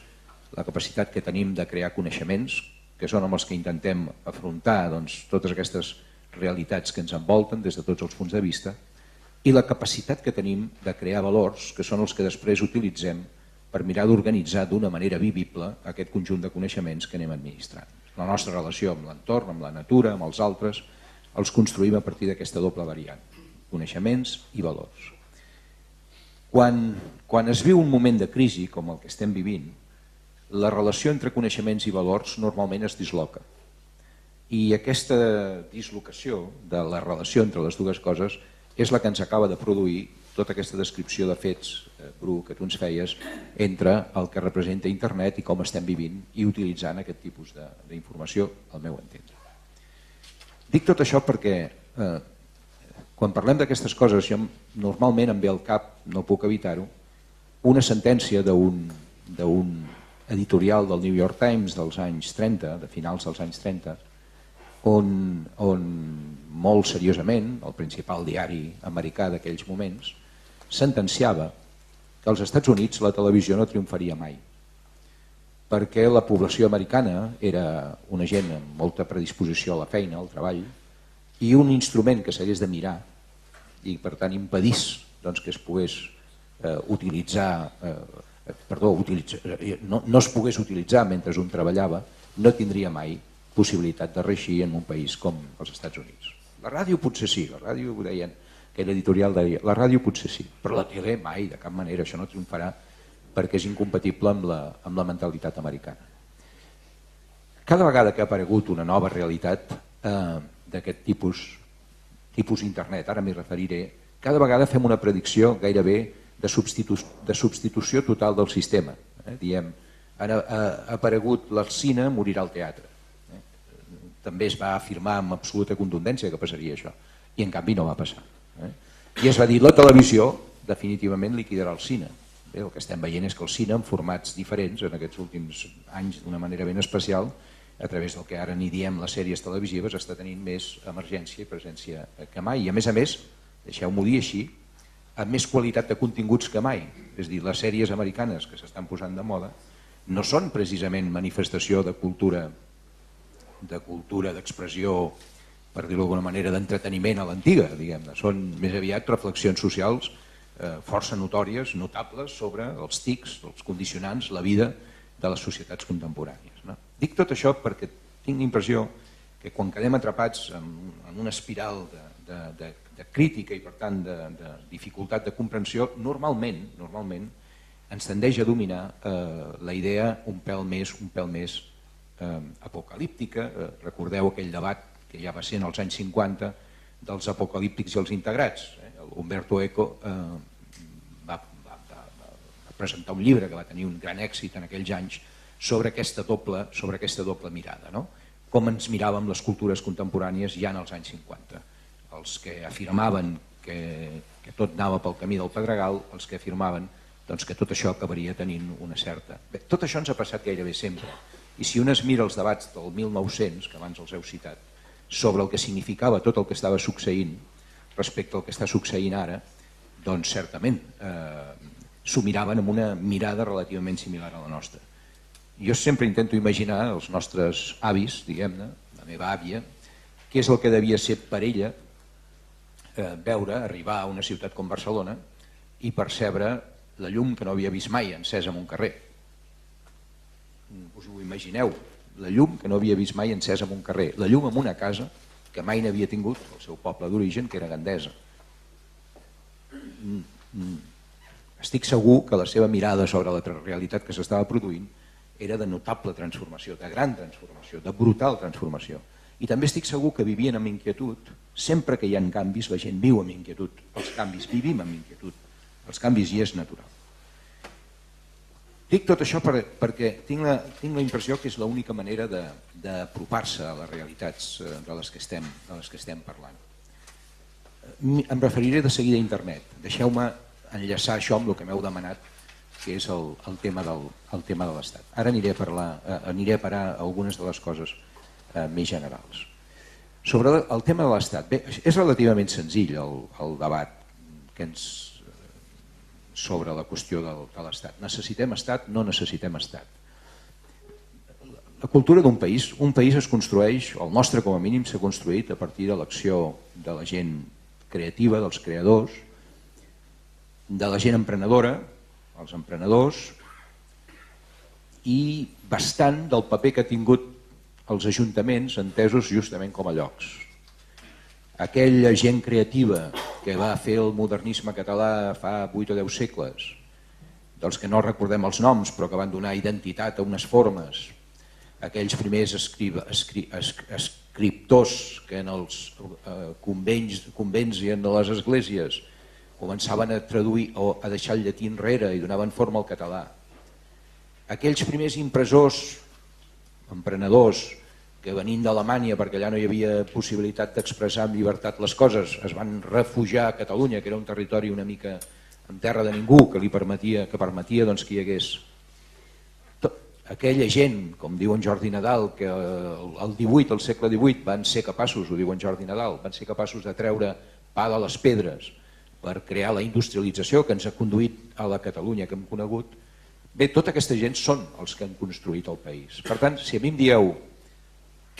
la capacitat que tenim de crear coneixements, que són amb els que intentem afrontar totes aquestes realitats que ens envolten des de tots els punts de vista, i la capacitat que tenim de crear valors, que són els que després utilitzem per mirar d'organitzar d'una manera vivible aquest conjunt de coneixements que anem administrant. La nostra relació amb l'entorn, amb la natura, amb els altres, els construïm a partir d'aquesta doble variant, coneixements i valors. Quan es viu un moment de crisi com el que estem vivint, la relació entre coneixements i valors normalment es disloca. I aquesta dislocació de la relació entre les dues coses és la que ens acaba de produir tota aquesta descripció de fets, Bru, que tu ens feies, entre el que representa internet i com estem vivint i utilitzant aquest tipus d'informació, al meu entendre. Dic tot això perquè quan parlem d'aquestes coses, jo normalment em ve al cap, no puc evitar-ho, una sentència d'un editorial del New York Times dels anys 30, de finals dels anys 30, on molt seriosament el principal diari americà d'aquells moments sentenciava que als Estats Units la televisió no triomfaria mai, perquè la població americana era una gent amb molta predisposició a la feina, al treball, i un instrument que s'hagués de mirar i per tant impedís doncs, que es pogués no es pogués utilitzar mentre un treballava, no tindria mai possibilitat de reeixir en un país com els Estats Units. La ràdio potser sí, la ràdio ho deien, que l'editorial deia, la ràdio potser sí, però la tele mai, de cap manera, això no triomfarà perquè és incompatible amb la mentalitat americana. Cada vegada que ha aparegut una nova realitat d'aquest tipus internet, ara m'hi referiré, cada vegada fem una predicció gairebé de substitució total del sistema. Diem, ha aparegut el cine, morirà el teatre. També es va afirmar amb absoluta contundència que passaria això, i en canvi no va passar. I es va dir, la televisió definitivament liquidarà el cine. El que estem veient és que el cine, en formats diferents, en aquests últims anys d'una manera ben especial, a través del que ara n'hi diem les sèries televisives, està tenint més emergència i presència que mai. I a més, deixeu-m'ho dir així, amb més qualitat de continguts que mai. És a dir, les sèries americanes que s'estan posant de moda no són precisament manifestació de cultura, d'expressió, per dir-ho d'alguna manera, d'entreteniment a l'antiga, diguem-ne. Són més aviat reflexions socials força notòries, notables, sobre els tics, els condicionants, la vida de les societats contemporànies. Dic tot això perquè tinc la impressió que quan quedem atrapats en una espiral de crítica i per tant de dificultat de comprensió, normalment ens tendeix a dominar la idea un pèl més apocalíptica. Recordeu aquell debat que ja va ser en els anys 50 dels apocalíptics i els integrats. Umberto Eco va presentar un llibre que va tenir un gran èxit en aquells anys sobre aquesta doble mirada, no? Com ens miràvem les cultures contemporànies ja en els anys 50. Els que afirmaven que tot anava pel camí del Pedregal, els que afirmaven que tot això acabaria tenint una certa... Bé, tot això ens ha passat gairebé sempre. I si un es mira els debats del 1900, que abans els heu citat, sobre el que significava tot el que estava succeint respecte al que està succeint ara, doncs certament s'ho miraven amb una mirada relativament similar a la nostra. Jo sempre intento imaginar els nostres avis, diguem-ne, la meva àvia, què és el que devia ser per ella veure, arribar a una ciutat com Barcelona i percebre la llum que no havia vist mai encesa en un carrer. Us ho imagineu, la llum que no havia vist mai encesa en un carrer, la llum en una casa que mai n'havia tingut, el seu poble d'origen, que era Gandesa. Estic segur que la seva mirada sobre la realitat que s'estava produint era de notable transformació, de gran transformació, de brutal transformació. I també estic segur que vivien amb inquietud. Sempre que hi ha canvis, la gent viu amb inquietud. Els canvis, vivim amb inquietud. Els canvis hi és natural. Dic tot això perquè tinc la impressió que és l'única manera d'apropar-se a les realitats de les que estem parlant. Em referiré de seguida a internet. Deixeu-me enllaçar això amb el que m'heu demanat, que és el tema de l'Estat. Ara aniré a parar algunes de les coses més generals. Sobre el tema de l'Estat, bé, és relativament senzill el debat sobre la qüestió de l'Estat. Necessitem Estat? No necessitem Estat. La cultura d'un país es construeix, o el nostre com a mínim s'ha construït a partir de l'acció de la gent creativa, dels creadors, de la gent emprenedora, els emprenedors, i bastant del paper que ha tingut els ajuntaments entesos justament com a llocs. Aquella gent creativa que va fer el modernisme català fa 8 o 10 segles, dels que no recordem els noms però que van donar identitat a unes formes, aquells primers escriptors que en els convents i en les esglésies començaven a traduir o a deixar el llatí enrere i donaven forma al català. Aquells primers impressors, emprenedors, que venint d'Alemanya, perquè allà no hi havia possibilitat d'expressar amb llibertat les coses, es van refugiar a Catalunya, que era un territori una mica en terra de ningú, que permetia doncs, que hi hagués... aquella gent, com diu en Jordi Nadal, que al 18, al segle XVIII, van ser capaços, ho diu en Jordi Nadal, van ser capaços de treure pa de les pedres per crear la industrialització que ens ha conduït a la Catalunya que hem conegut. Bé, tota aquesta gent són els que han construït el país. Per tant, si a mi em dieu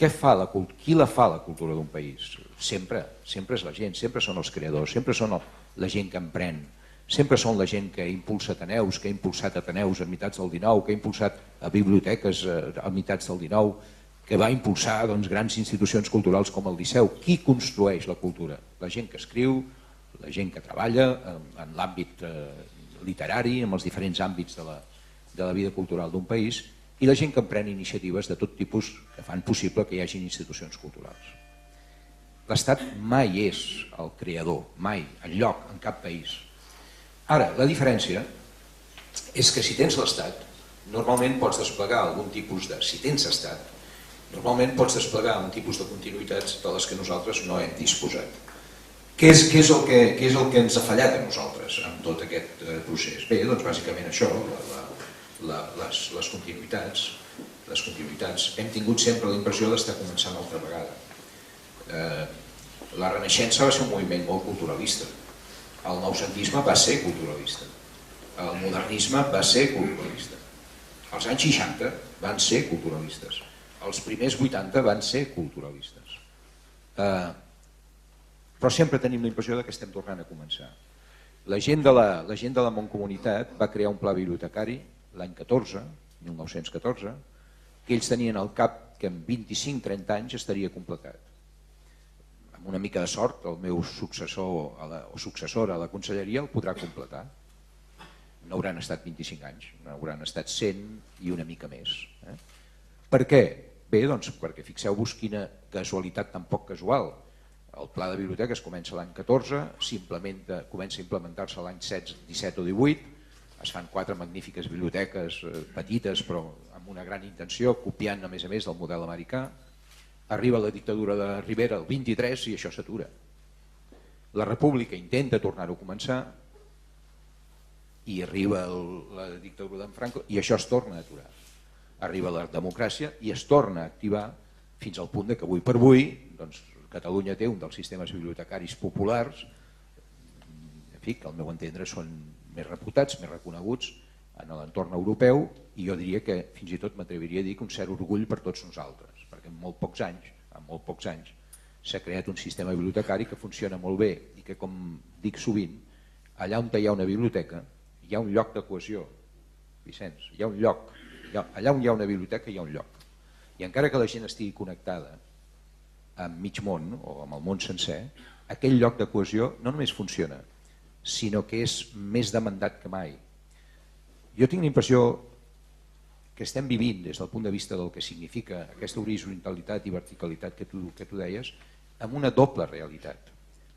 qui la fa la cultura d'un país, sempre és la gent, sempre són els creadors, sempre són la gent que emprèn, sempre són la gent que impulsa Ateneus, que ha impulsat Ateneus a meitats del XIX, que ha impulsat biblioteques a meitats del XIX, que va impulsar grans institucions culturals com el Liceu. Qui construeix la cultura? La gent que escriu, la gent que treballa en l'àmbit literari, en els diferents àmbits de la vida cultural d'un país, i la gent que emprèn iniciatives de tot tipus que fan possible que hi hagi institucions culturals. L'Estat mai és el creador, mai, enlloc, en cap país. Ara, la diferència és que si tens l'Estat, normalment pots desplegar algun tipus de... Si tens Estat, normalment pots desplegar un tipus de continuïtats de les que nosaltres no hem disposat. Què és el que ens ha fallat a nosaltres en tot aquest procés? Bé, doncs bàsicament això, les continuïtats. Hem tingut sempre la impressió d'estar començant altra vegada. La Renaixença va ser un moviment molt culturalista. El noucentisme va ser culturalista. El modernisme va ser culturalista. Els anys 60 van ser culturalistes. Els primers 80 van ser culturalistes. Però sempre tenim la impressió que estem tornant a començar. La gent de la Mancomunitat va crear un pla bibliotecari l'any 1914, que ells tenien al cap que en 25-30 anys estaria completat. Amb una mica de sort, el meu successor o successora a la conselleria el podrà completar. No hauran estat 25 anys, hauran estat 100 i una mica més. Per què? Bé, doncs perquè fixeu-vos quina casualitat tan poc casual. El pla de biblioteques comença l'any 14, comença a implementar-se l'any 17 o 18, es fan 4 magnífiques biblioteques petites però amb una gran intenció, copiant a més del model americà. Arriba la dictadura de Rivera el 23 i això s'atura. La República intenta tornar-ho a començar i arriba la dictadura d'en Franco i això es torna a aturar. Arriba la democràcia i es torna a activar fins al punt que avui per avui Catalunya té un dels sistemes bibliotecaris populars, en fi, que al meu entendre són més reputats, més reconeguts en l'entorn europeu, i jo diria que fins i tot m'atreviria a dir que un cert orgull per tots nosaltres, perquè en molt pocs anys s'ha creat un sistema bibliotecari que funciona molt bé i que, com dic sovint, allà on hi ha una biblioteca hi ha un lloc de cohesió, Vicenç, hi ha un lloc, allà on hi ha una biblioteca hi ha un lloc, i encara que la gent estigui connectada amb mig món o amb el món sencer, aquell lloc de cohesió no només funciona, sinó que és més demandat que mai. Jo tinc la impressió que estem vivint des del punt de vista del que significa aquesta horizontalitat i verticalitat que tu deies, amb una doble realitat.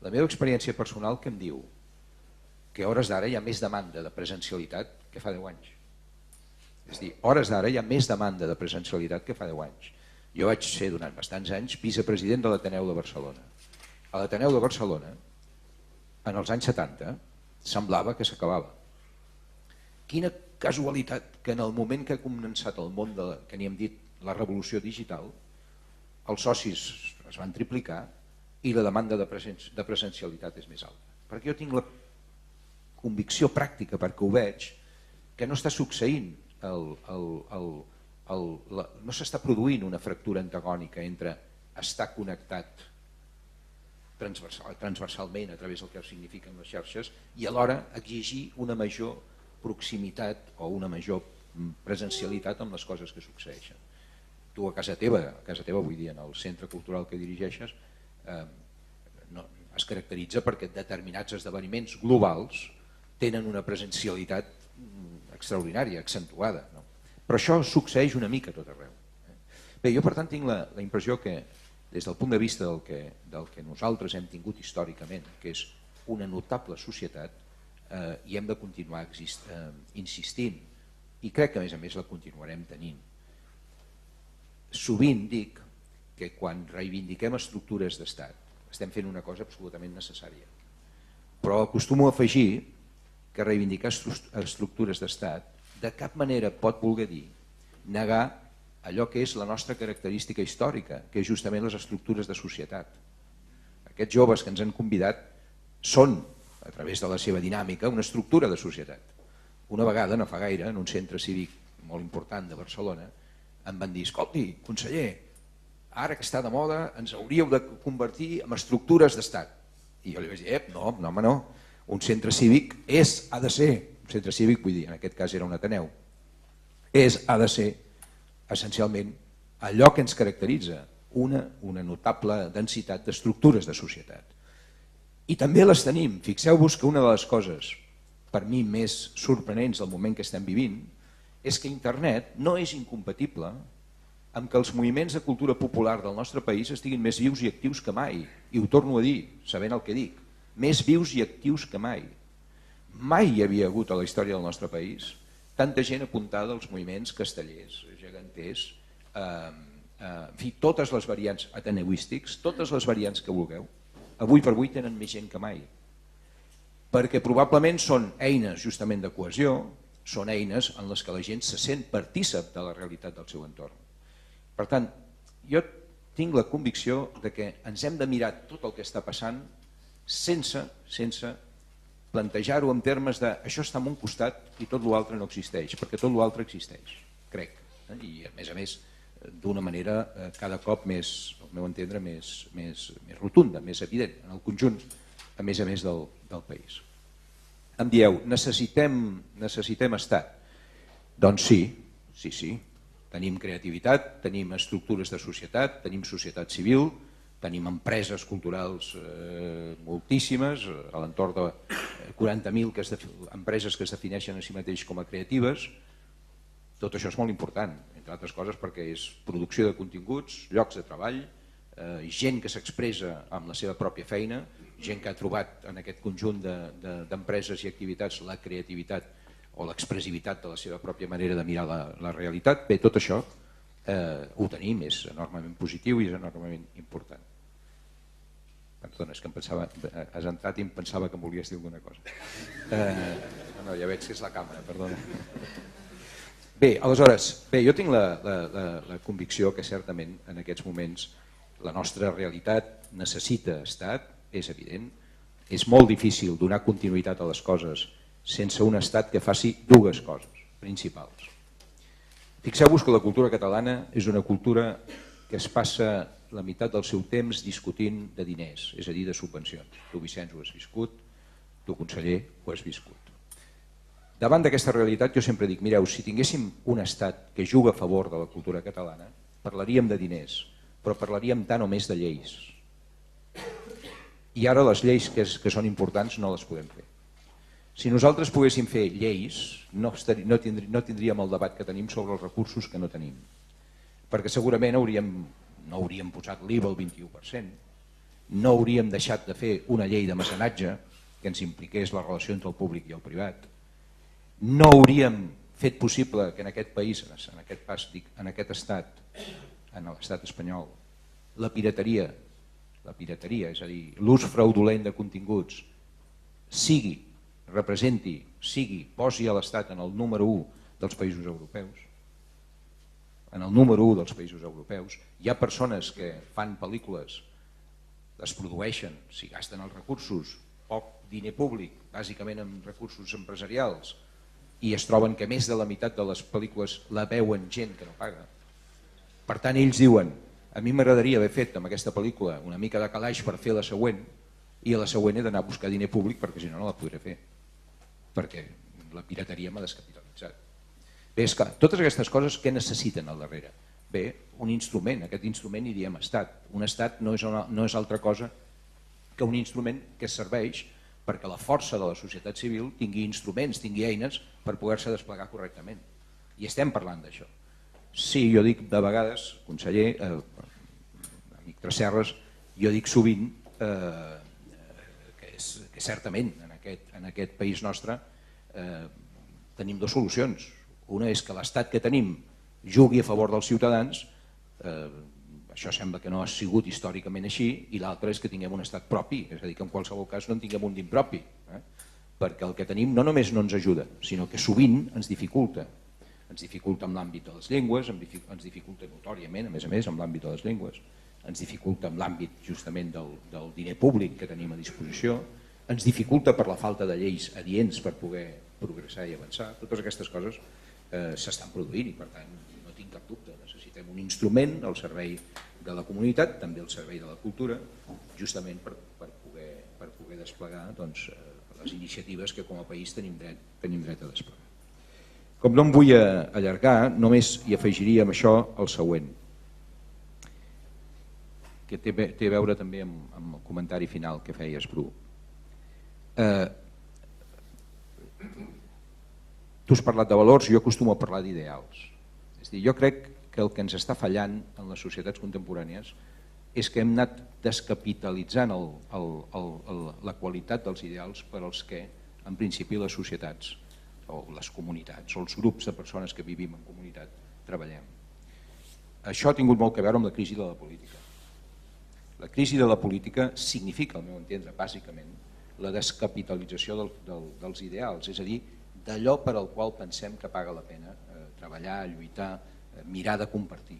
La meva experiència personal que em diu que a hores d'ara hi ha més demanda de presencialitat que fa 10 anys. És a dir, a hores d'ara hi ha més demanda de presencialitat que fa 10 anys. Jo vaig ser durant bastants anys vicepresident de l'Ateneu de Barcelona. A l'Ateneu de Barcelona, en els anys 70, semblava que s'acabava. Quina casualitat que en el moment que ha començat el món que n'hi hem dit la revolució digital, els socis es van triplicar i la demanda de presencialitat és més alta. Perquè jo tinc la convicció pràctica, perquè ho veig, que no està succeint no s'està produint una fractura antagònica entre estar connectat transversalment a través del que signifiquen les xarxes i alhora exigir una major proximitat o una major presencialitat amb les coses que succeeixen. Tu a casa teva vull dir, en el centre cultural que dirigeixes, es caracteritza perquè determinats esdeveniments globals tenen una presencialitat extraordinària, accentuada. Però això succeeix una mica a tot arreu. Bé, jo per tant tinc la impressió que des del punt de vista del que nosaltres hem tingut històricament, que és una notable societat, i hem de continuar insistint, i crec que a més la continuarem tenint. Sovint dic que quan reivindiquem estructures d'estat estem fent una cosa absolutament necessària, però acostumo a afegir que reivindicar estructures d'estat de cap manera pot voler dir negar allò que és la nostra característica històrica, que és justament les estructures de societat. Aquests joves que ens han convidat són, a través de la seva dinàmica, una estructura de societat. Una vegada, no fa gaire, en un centre cívic molt important de Barcelona, em van dir, escolti, conseller, ara que està de moda ens hauríeu de convertir en estructures d'estat. I jo li vaig dir, no, home, no. Un centre cívic ha de ser, un centre cívic, vull dir, en aquest cas era un Ateneu, ha de ser, essencialment, allò que ens caracteritza, una notable densitat d'estructures de societat. I també les tenim. Fixeu-vos que una de les coses, per mi, més sorprenents del moment que estem vivint, és que internet no és incompatible amb que els moviments de cultura popular del nostre país estiguin més vius i actius que mai. I ho torno a dir, sabent el que dic, més vius i actius que mai. Mai hi havia hagut a la història del nostre país tanta gent apuntada als moviments castellers, geganters, en fi, totes les variants ateneuístics, totes les variants que vulgueu, avui per avui tenen més gent que mai. Perquè probablement són eines justament de cohesió, són eines en les que la gent se sent partícip de la realitat del seu entorn. Per tant, jo tinc la convicció de que ens hem de mirar tot el que està passant sense plantejar-ho en termes de això està en un costat i tot l'altre no existeix, perquè tot l'altre existeix, crec. I a més, d'una manera cada cop més, al meu entendre, més rotunda, més evident, en el conjunt, a més del país. Em dieu, necessitem estat? Doncs sí. Tenim creativitat, tenim estructures de societat, tenim societat civil, tenim empreses culturals moltíssimes, a l'entorn de 40.000 empreses que es defineixen a si mateix com a creatives. Tot això és molt important, entre altres coses perquè és producció de continguts, llocs de treball, gent que s'expressa amb la seva pròpia feina, gent que ha trobat en aquest conjunt d'empreses i activitats la creativitat o l'expressivitat de la seva pròpia manera de mirar la realitat. Bé, tot això ho tenim, és enormement positiu i és enormement important. Perdona, és que has entrat i em pensava que em volies dir alguna cosa. No, ja veig que és la càmera, perdona. Bé, aleshores, jo tinc la convicció que certament en aquests moments la nostra realitat necessita estat, és evident. És molt difícil donar continuïtat a les coses sense un estat que faci dues coses principals. Fixeu-vos que la cultura catalana és una cultura que es passa la meitat del seu temps discutint de diners, és a dir, de subvencions. Tu, Vicenç, ho has viscut, tu, conseller, ho has viscut. Davant d'aquesta realitat jo sempre dic, mireu, si tinguéssim un estat que juga a favor de la cultura catalana, parlaríem de diners, però parlaríem tant o més de lleis. I ara les lleis que són importants no les podem fer. Si nosaltres poguéssim fer lleis, no tindríem el debat que tenim sobre els recursos que no tenim. Perquè segurament no hauríem posat l'IVA al 21%, no hauríem deixat de fer una llei de mecenatge que ens impliqués la relació entre el públic i el privat, no hauríem fet possible que en aquest país, en aquest estat, en l'estat espanyol, la pirateria, és a dir, l'ús fraudulent de continguts, posi a l'estat en el número 1 dels països europeus. En el número 1 dels països europeus hi ha persones que fan pel·lícules, les produeixen, s'hi gasten els recursos, poc diner públic, bàsicament amb recursos empresarials, i es troben que més de la meitat de les pel·lícules la veuen gent que no paga. Per tant, ells diuen, a mi m'agradaria haver fet amb aquesta pel·lícula una mica de calaix per fer la següent, i a la següent he d'anar a buscar diner públic perquè si no, no la podré fer, perquè la pirateria m'ha descapitalitzat. Bé, és clar, totes aquestes coses què necessiten al darrere? Bé, un instrument, aquest instrument hi diem estat. Un estat no és altra cosa que un instrument que serveix perquè la força de la societat civil tingui instruments, tingui eines per poder-se desplegar correctament. I estem parlant d'això. Sí, jo dic de vegades, conseller, amic Tresserras, jo dic sovint que certament en aquest país nostre tenim dues solucions. Una és que l'estat que tenim jugui a favor dels ciutadans, això sembla que no ha sigut històricament així, i l'altra és que tinguem un estat propi, és a dir, que en qualsevol cas no en tinguem un d'impropi, perquè el que tenim no només no ens ajuda, sinó que sovint ens dificulta. ens dificulta en l'àmbit de les llengües, ens dificulta notòriament, a més, en l'àmbit de les llengües, ens dificulta en l'àmbit justament del diner públic que tenim a disposició, ens dificulta per la falta de lleis adients per poder progressar i avançar. Totes aquestes coses s'estan produint i per tant no tinc cap dubte, necessitem un instrument al servei de la comunitat, també al servei de la cultura, justament per poder desplegar les iniciatives que com a país tenim dret a desplegar. Com no em vull allargar, només hi afegiria amb això el següent, que té a veure també amb el comentari final que feies, Bru. Tu has parlat de valors, jo acostumo a parlar d'ideals. És a dir, jo crec que el que ens està fallant en les societats contemporànies és que hem anat descapitalitzant la qualitat dels ideals per als que, en principi, les societats o les comunitats o els grups de persones que vivim en comunitat treballem. Això ha tingut molt a veure amb la crisi de la política. La crisi de la política significa, al meu entendre, bàsicament, la descapitalització dels ideals, és a dir, d'allò per al qual pensem que paga la pena treballar, lluitar, mirar de compartir.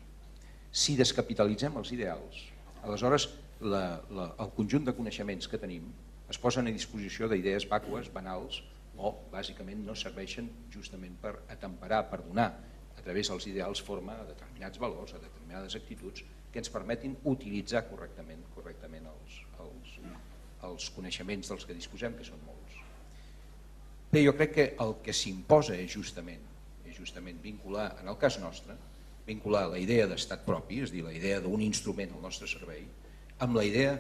Si descapitalitzem els ideals, aleshores el conjunt de coneixements que tenim es posen a disposició d'idees vàcues, banals, o bàsicament no serveixen justament per atemperar, per donar a través dels ideals forma a determinats valors, a determinades actituds que ens permetin utilitzar correctament els coneixements dels que disposem, que són molts. Bé, jo crec que el que s'imposa és justament vincular, en el cas nostre, vincular la idea d'estat propi, és a dir, la idea d'un instrument al nostre servei, amb la idea,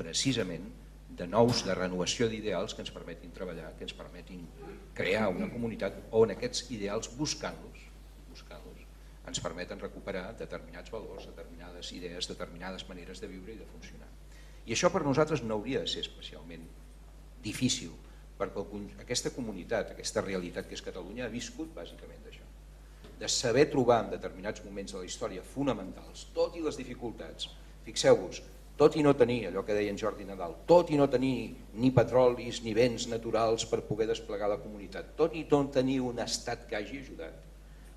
precisament, de renovació d'ideals que ens permetin treballar, que ens permetin crear una comunitat on aquests ideals, buscant-los, ens permeten recuperar determinats valors, determinades idees, determinades maneres de viure i de funcionar. I això per nosaltres no hauria de ser especialment difícil, perquè aquesta comunitat, aquesta realitat que és Catalunya, ha viscut bàsicament d'això, de saber trobar en determinats moments de la història fonamentals, tot i les dificultats. Fixeu-vos, tot i no tenir, allò que deia en Jordi Nadal, tot i no tenir ni petrolis ni béns naturals per poder desplegar la comunitat, tot i no tenir un estat que hagi ajudat,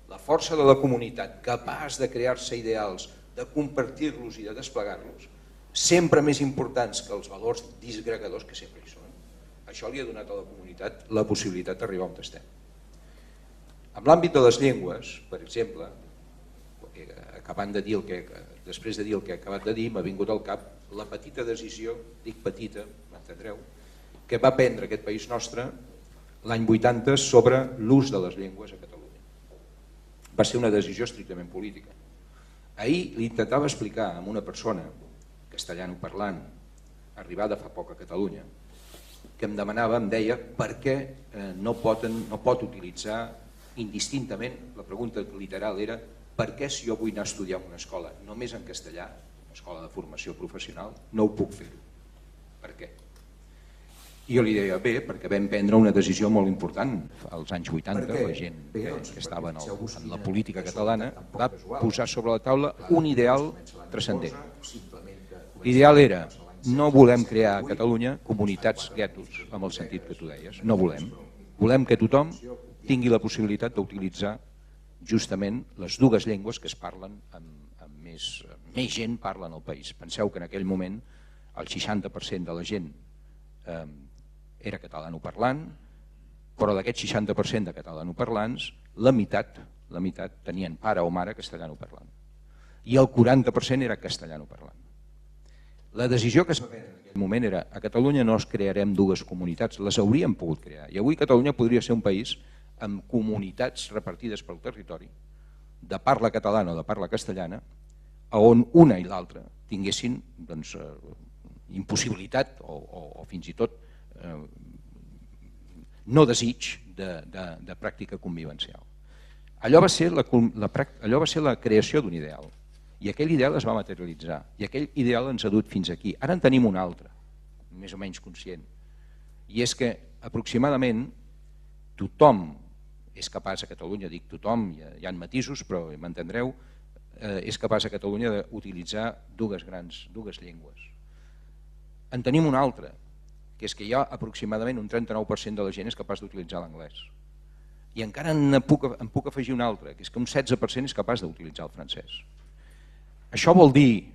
la força de la comunitat capaç de crear-se ideals, de compartir-los i de desplegar-los, sempre més importants que els valors disgregadors que sempre hi són, això li ha donat a la comunitat la possibilitat d'arribar on estem. En l'àmbit de les llengües, per exemple, acabant de dir després de dir el que he acabat de dir, m'ha vingut al cap la petita decisió, dic petita, m'entendreu, que va prendre aquest país nostre l'any 80 sobre l'ús de les llengües a Catalunya. Va ser una decisió estrictament política. Ahir li intentava explicar a una persona, castellanoparlant, arribada fa poc a Catalunya, que em demanava, em deia, per què no pot utilitzar indistintament, la pregunta literal era, per què si jo vull anar a estudiar en una escola només en castellà, una escola de formació professional, no ho puc fer? Per què? I jo li deia, bé, perquè vam prendre una decisió molt important als anys 80, la gent que estava en la política catalana va posar sobre la taula un ideal transcendent. L'ideal era, no volem crear a Catalunya comunitats guetos, amb el sentit que tu deies, no volem. Volem que tothom tingui la possibilitat d'utilitzar justament les dues llengües que es parlen amb més gent parla en el país. Penseu que en aquell moment el 60% de la gent era catalanoparlant, però d'aquest 60% de catalanoparlants, la meitat tenien pare o mare castellanoparlant. I el 40% era castellanoparlant. La decisió que es va prendre en aquell moment era a Catalunya no es crearem dues comunitats, les hauríem pogut crear. I avui Catalunya podria ser un país amb comunitats repartides pel territori, de parla catalana o de parla castellana, on una i l'altra tinguessin impossibilitat o fins i tot no desig de pràctica convivencial. Allò va ser la creació d'un ideal i aquell ideal es va materialitzar i aquell ideal ens ha dut fins aquí. Ara en tenim un altre, més o menys conscient, i és que aproximadament tothom és capaç a Catalunya, dic tothom, hi ha matisos però m'entendreu, és capaç a Catalunya d'utilitzar dues llengües. En tenim una altra, que és que hi ha aproximadament un 39% de la gent és capaç d'utilitzar l'anglès. I encara en puc afegir un altre, que és que un 16% és capaç d'utilitzar el francès. Això vol dir,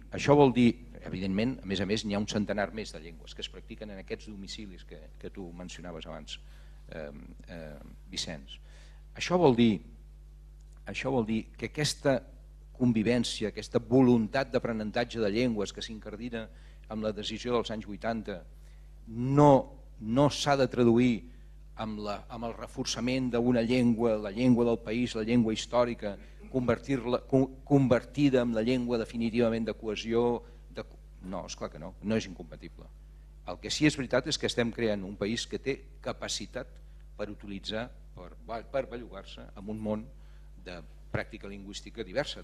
evidentment, a més n'hi ha un centenar més de llengües que es practiquen en aquests domicilis que tu mencionaves abans, Vicenç. Això vol dir que aquesta convivència, aquesta voluntat d'aprenentatge de llengües que s'incardina amb la decisió dels anys 80 no s'ha de traduir amb el reforçament d'una llengua, la llengua del país, la llengua històrica, convertida en la llengua definitivament de cohesió. No, esclar que no és incompatible. El que sí és veritat és que estem creant un país que té capacitat per utilitzar, per bellugar-se en un món de pràctica lingüística diversa,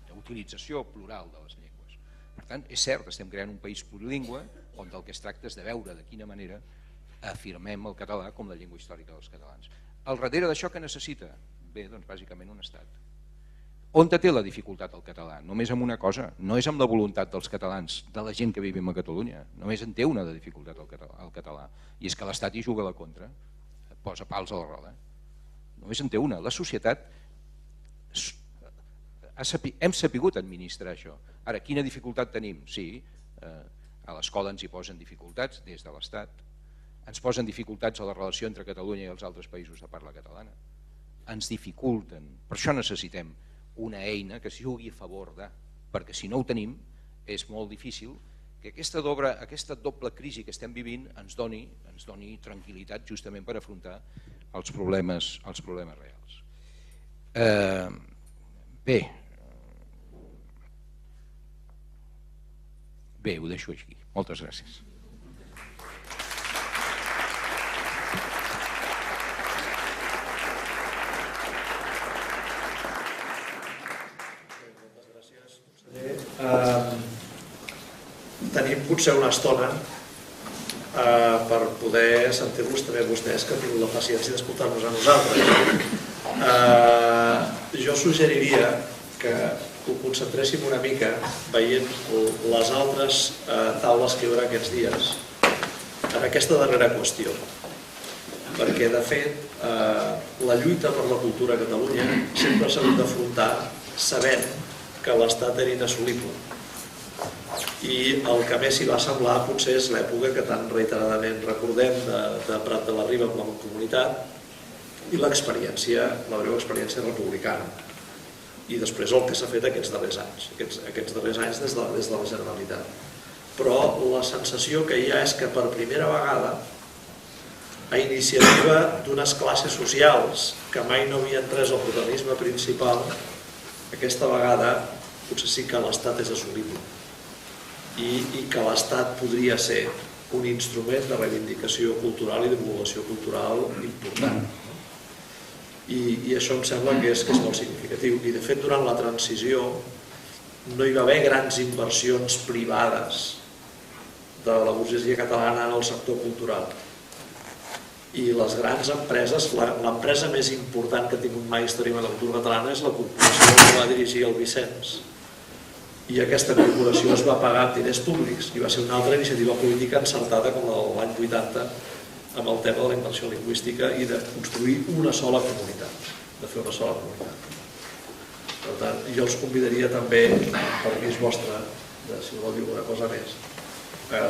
d'utilització plural de les llengües. Per tant, és cert, estem creant un país plurilingüe on el que es tracta és de veure de quina manera afirmem el català com la llengua històrica dels catalans. Al darrere d'això què necessita? Bé, doncs bàsicament un estat. On té la dificultat el català? Només amb una cosa, no és amb la voluntat dels catalans, de la gent que vivim a Catalunya, només en té una de dificultat el català, i és que l'Estat hi juga a la contra, posa pals a la roda. Només en té una. La societat hem sapigut administrar això. Ara, quina dificultat tenim? Sí, a l'escola ens hi posen dificultats des de l'Estat, ens posen dificultats a la relació entre Catalunya i els altres països de parla catalana, ens dificulten. Per això necessitem una eina que es jugui a favor de, perquè si no ho tenim és molt difícil que aquesta doble crisi que estem vivint ens doni tranquil·litat justament per afrontar els problemes reals. Bé, ho deixo aquí. Moltes gràcies. Tenim potser una estona per poder sentir-vos també vostès que han tingut la paciència d'escoltar-nos a nosaltres. Jo suggeriria que ho concentréssim una mica veient les altres taules que hi haurà aquests dies en aquesta darrera qüestió, perquè de fet la lluita per la cultura a Catalunya sempre s'ha hagut d'afrontar sabent que l'Estat era inassolible, i el que més s'hi va semblar potser és l'època que tan reiteradament recordem de Prat de la Riba com a comunitat i la breu experiència republicana, i després el que s'ha fet aquests darrers anys des de la Generalitat. Però la sensació que hi ha és que per primera vegada, a iniciativa d'unes classes socials que mai no havien pres el protagonisme principal, aquesta vegada potser sí que l'Estat és assolible i que l'Estat podria ser un instrument de reivindicació cultural i de divulgació cultural important. I això em sembla que és molt significatiu. I de fet, durant la transició no hi va haver grans inversions privades de la burgesia catalana en el sector cultural. I les grans empreses, l'empresa més important que ha tingut mai històrica de la cultura catalana és la corporació que va dirigir el Vicenç. I aquesta corporació es va pagar amb diners públics i va ser una altra iniciativa política encertada com la de l'any 80 amb el tema de la immersió lingüística i de construir una sola comunitat, de fer una sola comunitat. Per tant, jo els convidaria també, per permís vostre, si vol dir alguna cosa més,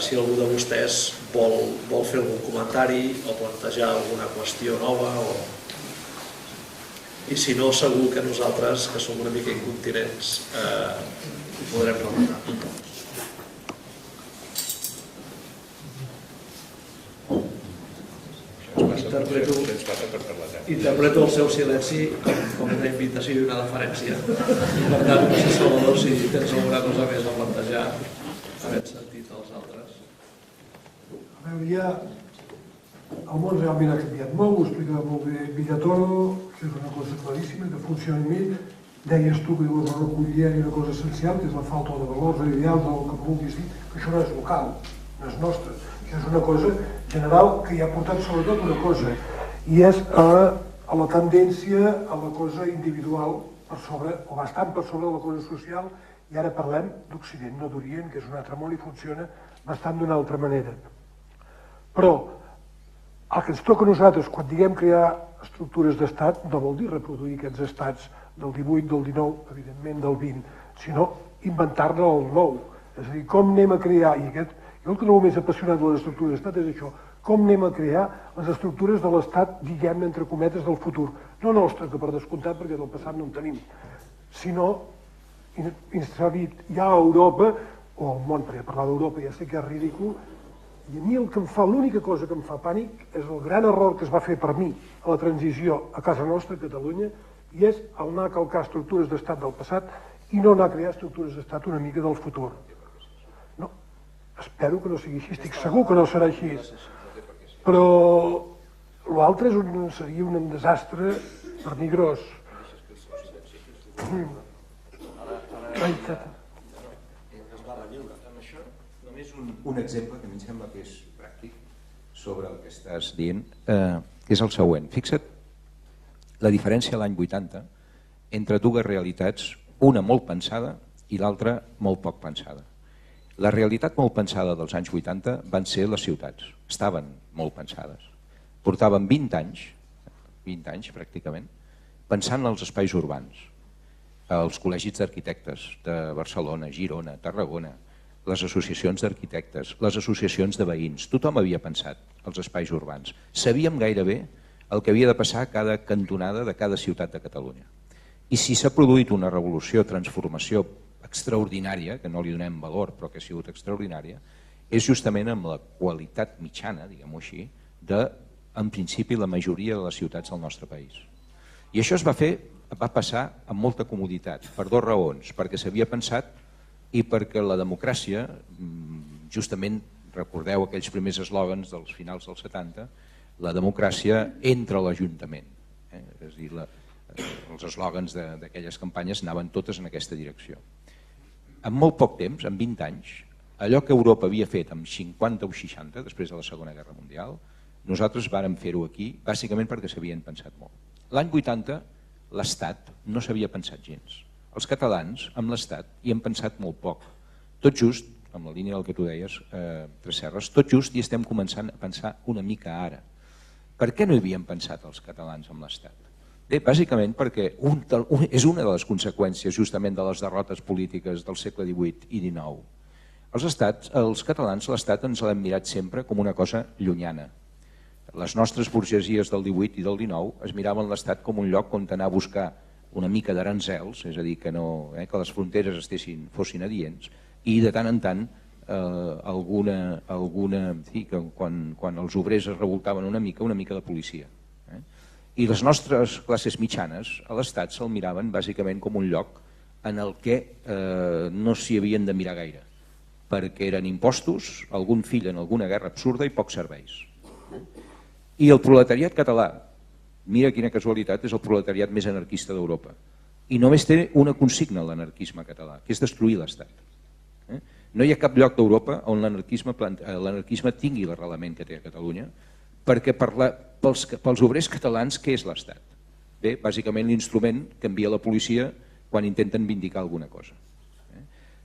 si algú de vostès vol fer algun comentari o plantejar alguna qüestió nova, i si no, segur que nosaltres, que som una mica incontinents, ho podrem rematar. Interpreto el seu silenci com una invitació i una deferència. Per tant, no sé, Salvador, si tens alguna cosa més a plantejar, havent sentit els altres. A veure, ja el món realment ha canviat molt, ho explicava molt bé Villatoro, que és una cosa claríssima, que funciona amb ell. Deies tu que la recollia hi ha una cosa essencial, que és la falta de valors, d'ideals, el que vulguis dir, que això no és local, no és nostre. Això és una cosa general que hi ha portat sobretot una cosa, i és a la tendència a la cosa individual per sobre, o bastant per sobre de la cosa social, i ara parlem d'Occident, no d'Orient, que és un altre món i funciona bastant d'una altra manera. Però El que ens toca a nosaltres, quan diguem crear estructures d'estat, no vol dir reproduir aquests estats del 18, del 19, evidentment del 20, sinó inventar-ne el nou. És a dir, com anem a crear, i jo el que trobo més apassionant de les estructures d'estat és això, com anem a crear les estructures de l'estat, diguem-ne, entre cometes, del futur. No nostres, que per descomptat, perquè del passat no en tenim, sinó, s'ha dit, ja a Europa, o al món, perquè parlar d'Europa ja sé que és ridícul, i a mi l'única cosa que em fa pànic és el gran error que es va fer per mi a la transició a casa nostra, a Catalunya, i és anar a calcar estructures d'estat del passat i no anar a crear estructures d'estat una mica del futur. No, espero que no sigui així, estic segur que no serà així. Però l'altre seria un desastre pernigrós. Només un exemple que a mi em sembla que és pràctic sobre el que estàs dient, que és el següent. Fixa't la diferència l'any 80 entre dues realitats, una molt pensada i l'altra molt poc pensada. La realitat molt pensada dels anys 80 van ser les ciutats, estaven molt pensades. Portaven 20 anys pràcticament, pensant en els espais urbans, els col·legis d'arquitectes de Barcelona, Girona, Tarragona, les associacions d'arquitectes, les associacions de veïns, tothom havia pensat els espais urbans. Sabíem gairebé el que havia de passar a cada cantonada de cada ciutat de Catalunya. I si s'ha produït una revolució, transformació extraordinària, que no li donem valor però que ha sigut extraordinària, és justament amb la qualitat mitjana, diguem-ho així, de, en principi, la majoria de les ciutats del nostre país. I això va passar amb molta comoditat, per dues raons, perquè s'havia pensat i perquè la democràcia, justament recordeu aquells primers eslògans dels finals dels 70, la democràcia entra a l'Ajuntament. És a dir, els eslògans d'aquelles campanyes anaven totes en aquesta direcció. En molt poc temps, en 20 anys, allò que Europa havia fet amb 50 o 60, després de la Segona Guerra Mundial, nosaltres vàrem fer-ho aquí, bàsicament perquè s'havien pensat molt. L'any 80, l'Estat no s'havia pensat gens. Els catalans, amb l'Estat, hi hem pensat molt poc. Tot just, amb la línia del que tu deies, Tresserras, tot just hi estem començant a pensar una mica ara. Per què no hi havíem pensat els catalans amb l'Estat? Bé, bàsicament perquè és una de les conseqüències justament de les derrotes polítiques del segle XVIII i XIX. Els catalans, l'Estat ens l'hem mirat sempre com una cosa llunyana. Les nostres burgesies del XVIII i del XIX es miraven l'Estat com un lloc on anar a buscar una mica d'aranzels, és a dir, que les fronteres fossin adients, i de tant en tant quan els obrers es revoltaven una mica de policia. I les nostres classes mitjanes a l'Estat se'l miraven bàsicament com un lloc en el que no s'hi havien de mirar gaire, perquè eren impostos, algun fill en alguna guerra absurda i pocs serveis. I el proletariat català, mira quina casualitat, és el proletariat més anarquista d'Europa. I només té una consigna l'anarquisme català, que és destruir l'Estat. No hi ha cap lloc d'Europa on l'anarquisme tingui l'arrelament que té a Catalunya, perquè pels obrers catalans què és l'Estat? Bé, bàsicament l'instrument que envia la policia quan intenten vindicar alguna cosa.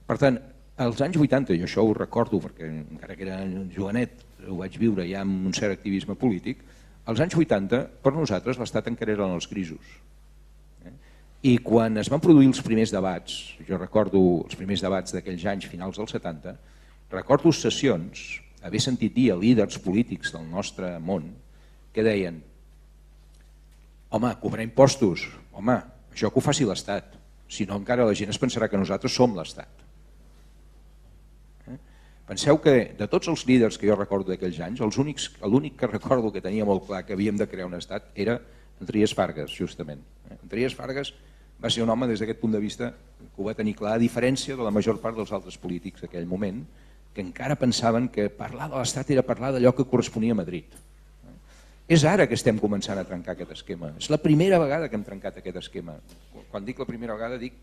Per tant, als anys 80, jo això ho recordo perquè encara que era jovenet ho vaig viure ja amb un cert activisme polític, als anys 80 per nosaltres l'Estat encara eren els grisos. I quan es van produir els primers debats, jo recordo els primers debats d'aquells anys finals dels 70, recordo sessions, haver sentit dir a líders polítics del nostre món que deien: home, cobrar impostos, home, això que ho faci l'Estat, si no encara la gent es pensarà que nosaltres som l'Estat. Penseu que de tots els líders que jo recordo d'aquells anys, l'únic que recordo que tenia molt clar que havíem de crear un estat era en Trias Fargas, justament. En Trias Fargas va ser un home des d'aquest punt de vista que ho va tenir clar, a diferència de la major part dels altres polítics d'aquell moment, que encara pensaven que parlar de l'estat era parlar d'allò que corresponia a Madrid. És ara que estem començant a trencar aquest esquema. És la primera vegada que hem trencat aquest esquema. Quan dic la primera vegada dic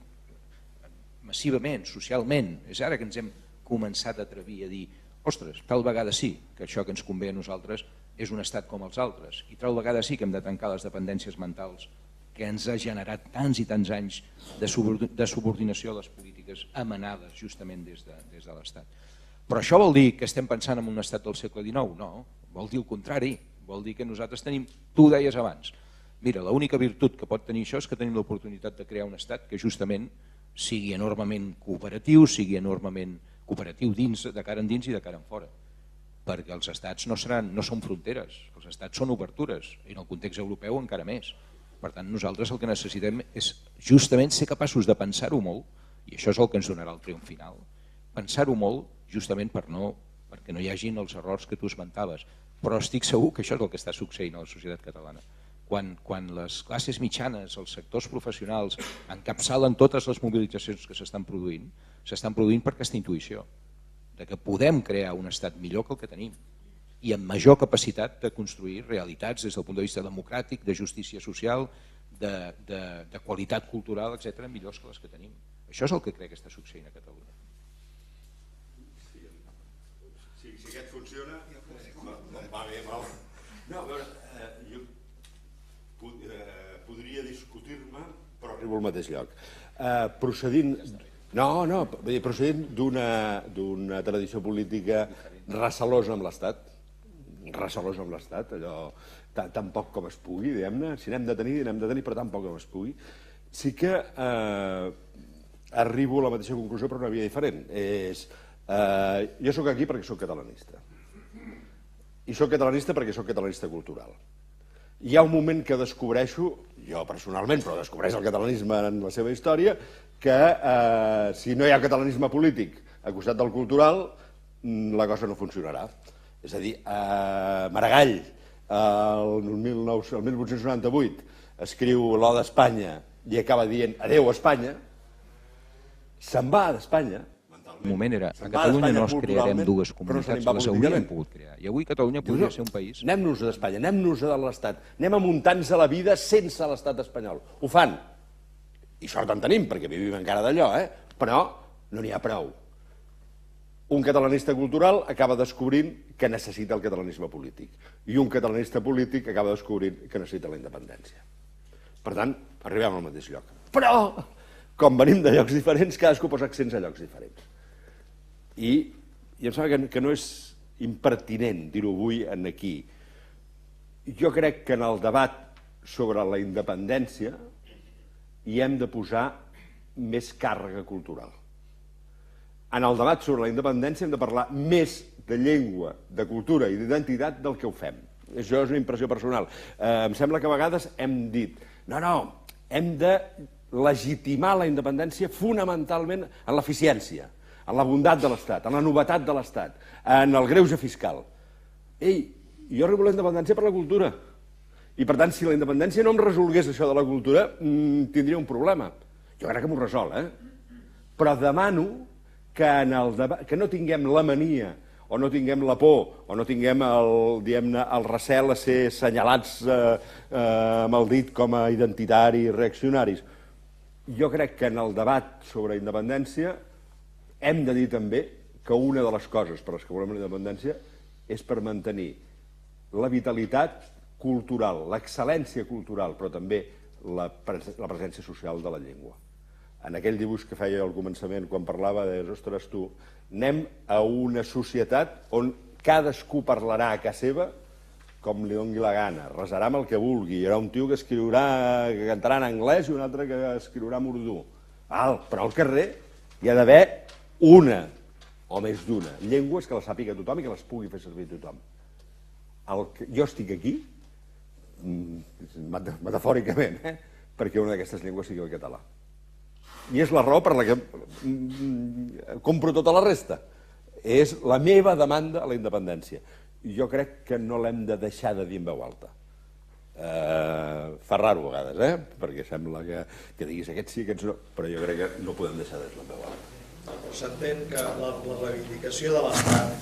massivament, socialment. És ara que ens hem començat a atrevir a dir: ostres, tal vegada sí que això que ens convé a nosaltres és un estat com els altres, i tal vegada sí que hem de tancar les dependències mentals que ens ha generat tants i tants anys de subordinació a les polítiques emanades justament des de l'Estat. Però això vol dir que estem pensant en un estat del segle XIX? No, vol dir el contrari. Vol dir que nosaltres tenim, tu ho deies abans, mira, l'única virtut que pot tenir això és que tenim l'oportunitat de crear un estat que justament sigui enormement cooperatiu, sigui enormement cooperatiu de cara endins i de cara enfora. Perquè els estats no són fronteres, els estats són obertures, i en el context europeu encara més. Per tant, nosaltres el que necessitem és justament ser capaços de pensar-ho molt, i això és el que ens donarà el triomf final, pensar-ho molt justament perquè no hi hagin els errors que tu esmentaves. Però estic segur que això és el que està succeint a la societat catalana. Quan les classes mitjanes, els sectors professionals encapçalen totes les mobilitzacions que s'estan produint per aquesta intuïció de que podem crear un estat millor que el que tenim i amb major capacitat de construir realitats des del punt de vista democràtic, de justícia social, de qualitat cultural, etc., millors que les que tenim. Això és el que crec que està succeint a Catalunya. Si aquest funciona, va bé, va. No, a veure, jo podria discutir-me, però arribo al mateix lloc. Procedint d'una tradició política recelosa amb l'Estat, allò tan poc com es pugui, diguem-ne, si n'hem de tenir, però tan poc com es pugui, sí que arribo a la mateixa conclusió per una via diferent. Jo sóc aquí perquè sóc catalanista. I sóc catalanista perquè sóc catalanista cultural. Hi ha un moment que descobreixo, jo personalment, però descobreix el catalanisme en la seva història, que si no hi ha catalanisme polític al costat del cultural, la cosa no funcionarà. És a dir, Maragall, el 1898, escriu l'Ode a Espanya i acaba dient adeu a Espanya, se'n va d'Espanya. El moment era, a Catalunya no es crearem dues comunitats, les hauríem pogut crear. I avui Catalunya podria ser un país... Anem-nos d'Espanya, anem-nos de l'Estat, anem amuntant-nos a la vida sense l'Estat espanyol. Ho fan. I sort en tenim, perquè vivim encara d'allò, però no n'hi ha prou. Un catalanista cultural acaba descobrint que necessita el catalanisme polític. I un catalanista polític acaba descobrint que necessita la independència. Per tant, arribem al mateix lloc. Però, com venim de llocs diferents, cadascú posa accents a llocs diferents. I em sembla que no és impertinent dir-ho avui aquí. Jo crec que en el debat sobre la independència hi hem de posar més càrrega cultural. En el debat sobre la independència hem de parlar més de llengua, de cultura i d'identitat del que ho fem. Això és una impressió personal. Em sembla que a vegades hem dit hem de legitimar la independència fonamentalment en l'eficiència, en la bondat de l'Estat, en la novetat de l'Estat, en el greuge fiscal. Jo arribo a la independència per la cultura. I, per tant, si la independència no em resolgués això de la cultura, tindria un problema. Jo crec que m'ho resol, Però demano que no tinguem la mania, o no tinguem la por, o no tinguem el recel a ser assenyalats amb el dit com a identitaris, reaccionaris. Jo crec que en el debat sobre independència hem de dir també que una de les coses per les que volem la independència és per mantenir la vitalitat cultural, l'excel·lència cultural, però també la presència social de la llengua. En aquell dibuix que feia al començament, quan parlava de, ostres, tu, anem a una societat on cadascú parlarà a casa seva com li doni la gana, resarà amb el que vulgui. Hi haurà un tio que cantarà en anglès i un altre que escriurà en urdú. Però al carrer hi ha d'haver una o més d'una llengües que la sàpiga tothom i que les pugui fer servir tothom. Jo estic aquí, metafòricament, perquè una d'aquestes llengües sigui el català. I és la raó per la que compro tota la resta. És la meva demanda a la independència. Jo crec que no l'hem de deixar de dir en veu alta. Fa raro a vegades, perquè sembla que diguis aquests sí, aquests no, però jo crec que no podem deixar de dir en veu alta. S'entén que la reivindicació de l'Estat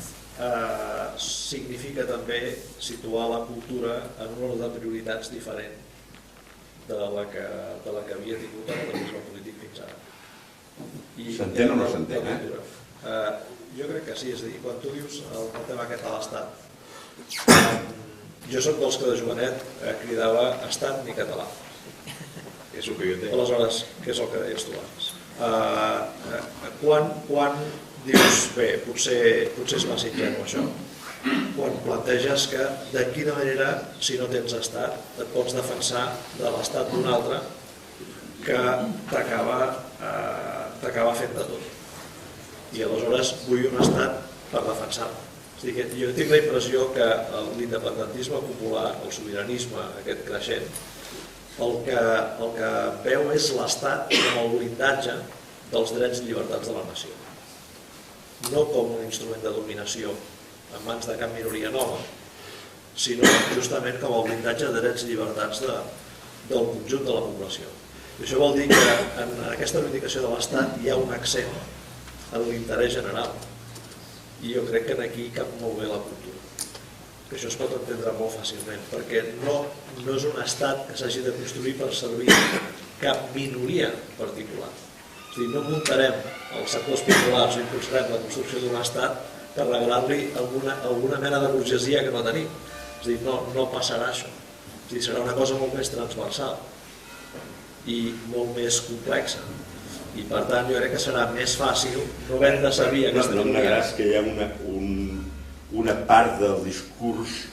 significa també situar la cultura en un ordre de prioritats diferent de la que havia tingut el catalanisme polític fins ara. S'entén o no s'entén, Jo crec que sí, és a dir, quan tu dius el tema aquest de l'Estat, jo soc dels que de jovenet cridava Estat ni català. És el que jo entenc. Aleshores, què és el que deies tu abans? Quan dius, bé, potser és massa ingenu això, quan planteges que de quina manera, si no tens estat, et pots defensar de l'estat d'un altre que t'acaba fent de tot. I aleshores vull un estat per defensar-me. Jo tinc la impressió que l'independentisme popular, el sobiranisme aquest creixent, el que veu és l'estat com el blindatge dels drets i llibertats de la nació, no com un instrument de dominació en mans de cap minoria nova, sinó justament com el blindatge de drets i llibertats del conjunt de la població. I això vol dir que en aquesta reivindicació de l'Estat hi ha un accent en l'interès general, i jo crec que aquí cap molt bé la cultura, que això es pot entendre molt fàcilment, perquè no és un estat que s'hagi de construir per servir cap minoria particular. És a dir, no muntarem els sectors populars i impulsarem la construcció d'un estat per regalar-li alguna mena de burgesia que no tenim. És a dir, no passarà això. És a dir, serà una cosa molt més transversal i molt més complexa. I per tant jo crec que serà més fàcil no haver de servir aquesta minoria. No em negaràs que hi ha una part del discurs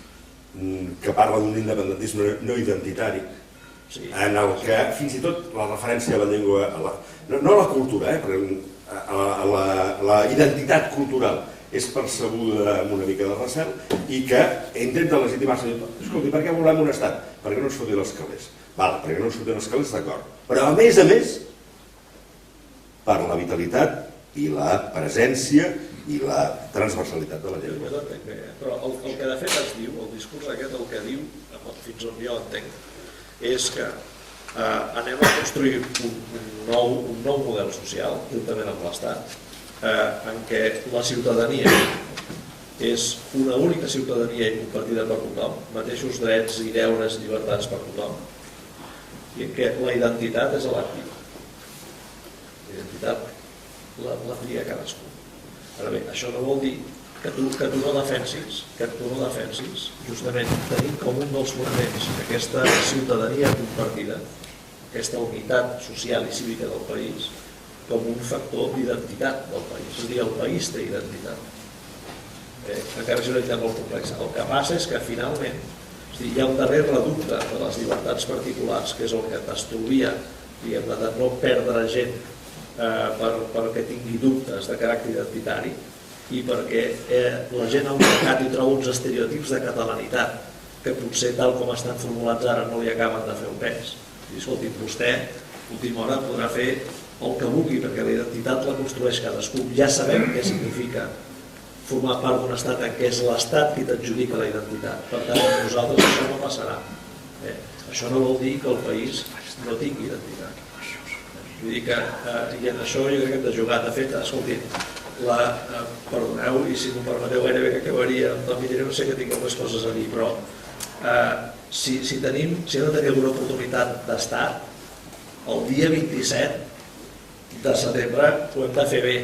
que parla d'un independentisme no identitari, en el que fins i tot la referència a la llengua, no a la cultura, a la identitat cultural és percebuda amb una mica de recel i que intenta legitimar-se. Escolti, per què volem un estat? Perquè no ens fotin els calés. Val, perquè no ens fotin els calés, d'acord. Però a més, per la vitalitat i la presència i la transversalitat de la llengua. Però el que de fet es diu, el discurs aquest, el que diu, fins on jo entenc, és que anem a construir un nou model social, juntament amb l'Estat, en què la ciutadania és una única ciutadania i compartida per tothom, mateixos drets i deures i llibertats per tothom, i en què la identitat és electiva. L'identitat la tria cadascú. Ara bé, això no vol dir que tu no defensis justament tenint com un dels fonaments aquesta ciutadania compartida, aquesta unitat social i cívica del país, com un factor d'identitat del país. És a dir, el país té identitat. Encara és una identitat molt complexa. El que passa és que finalment hi ha un darrer reducte de les llibertats particulars, que és el que t'estalvia de no perdre gent perquè tingui dubtes de caràcter identitari i perquè la gent al mercat hi troba uns estereotips de catalanitat que potser tal com estan formulats ara no li acaben de fer un pes. I escolti, vostè a última hora podrà fer el que vulgui perquè la identitat la construeix cadascú. Ja sabem què significa formar part d'un estat en què és l'estat qui t'adjudica la identitat. Per tant, a nosaltres això no passarà. Això no vol dir que el país no tingui identitat. Vull dir que i en això jo crec que hem de jugar. De fet, escolti, perdoneu, i si m'ho permeteu gairebé que acabaria amb la mitjana, no sé que tinc algunes coses a dir, però si hem de tenir alguna oportunitat d'estat, el dia 27 de setembre ho hem de fer bé.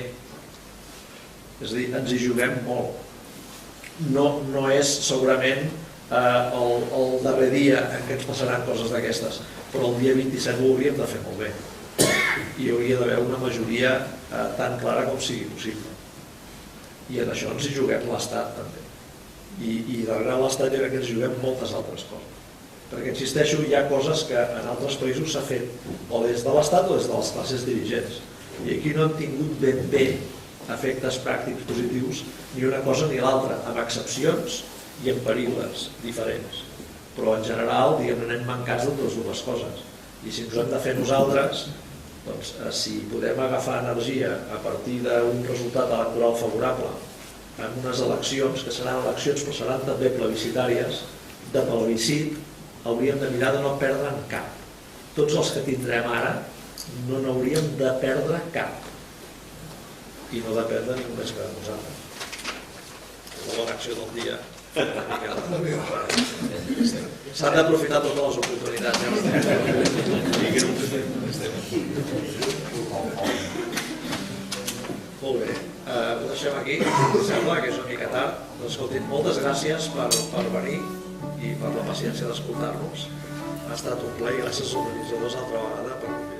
És a dir, ens hi juguem molt. No és segurament el darrer dia en què ens passaran coses d'aquestes, però el dia 27 ho hauríem de fer molt bé. I hi hauria d'haver una majoria tan clara com sigui possible. I en això ens hi juguem l'Estat també. I darrere l'Estat jo crec que ens juguem moltes altres coses. Perquè, insisteixo, hi ha coses que en altres països s'ha fet o des de l'Estat o des de les classes dirigents. I aquí no hem tingut ben bé efectes pràctics positius ni una cosa ni l'altra, amb excepcions i amb períodes diferents. Però en general, diguem, anem mancats de totes dues coses. I si ens ho hem de fer nosaltres, doncs si podem agafar energia a partir d'un resultat electoral favorable en unes eleccions, que seran eleccions però seran també plebiscitàries, de plebiscit hauríem de mirar de no perdre'n cap. Tots els que tindrem ara no n'hauríem de perdre cap. I no de perdre ningú més que nosaltres. La bona acció del dia. S'han d'aprofitar totes les oportunitats. Molt bé, ho deixem aquí. Sembla que és una mica tard. Doncs escoltin, moltes gràcies per venir i per la paciència d'escoltar-nos. Ha estat un plaer i gràcies als organitzadors altra vegada per convidar.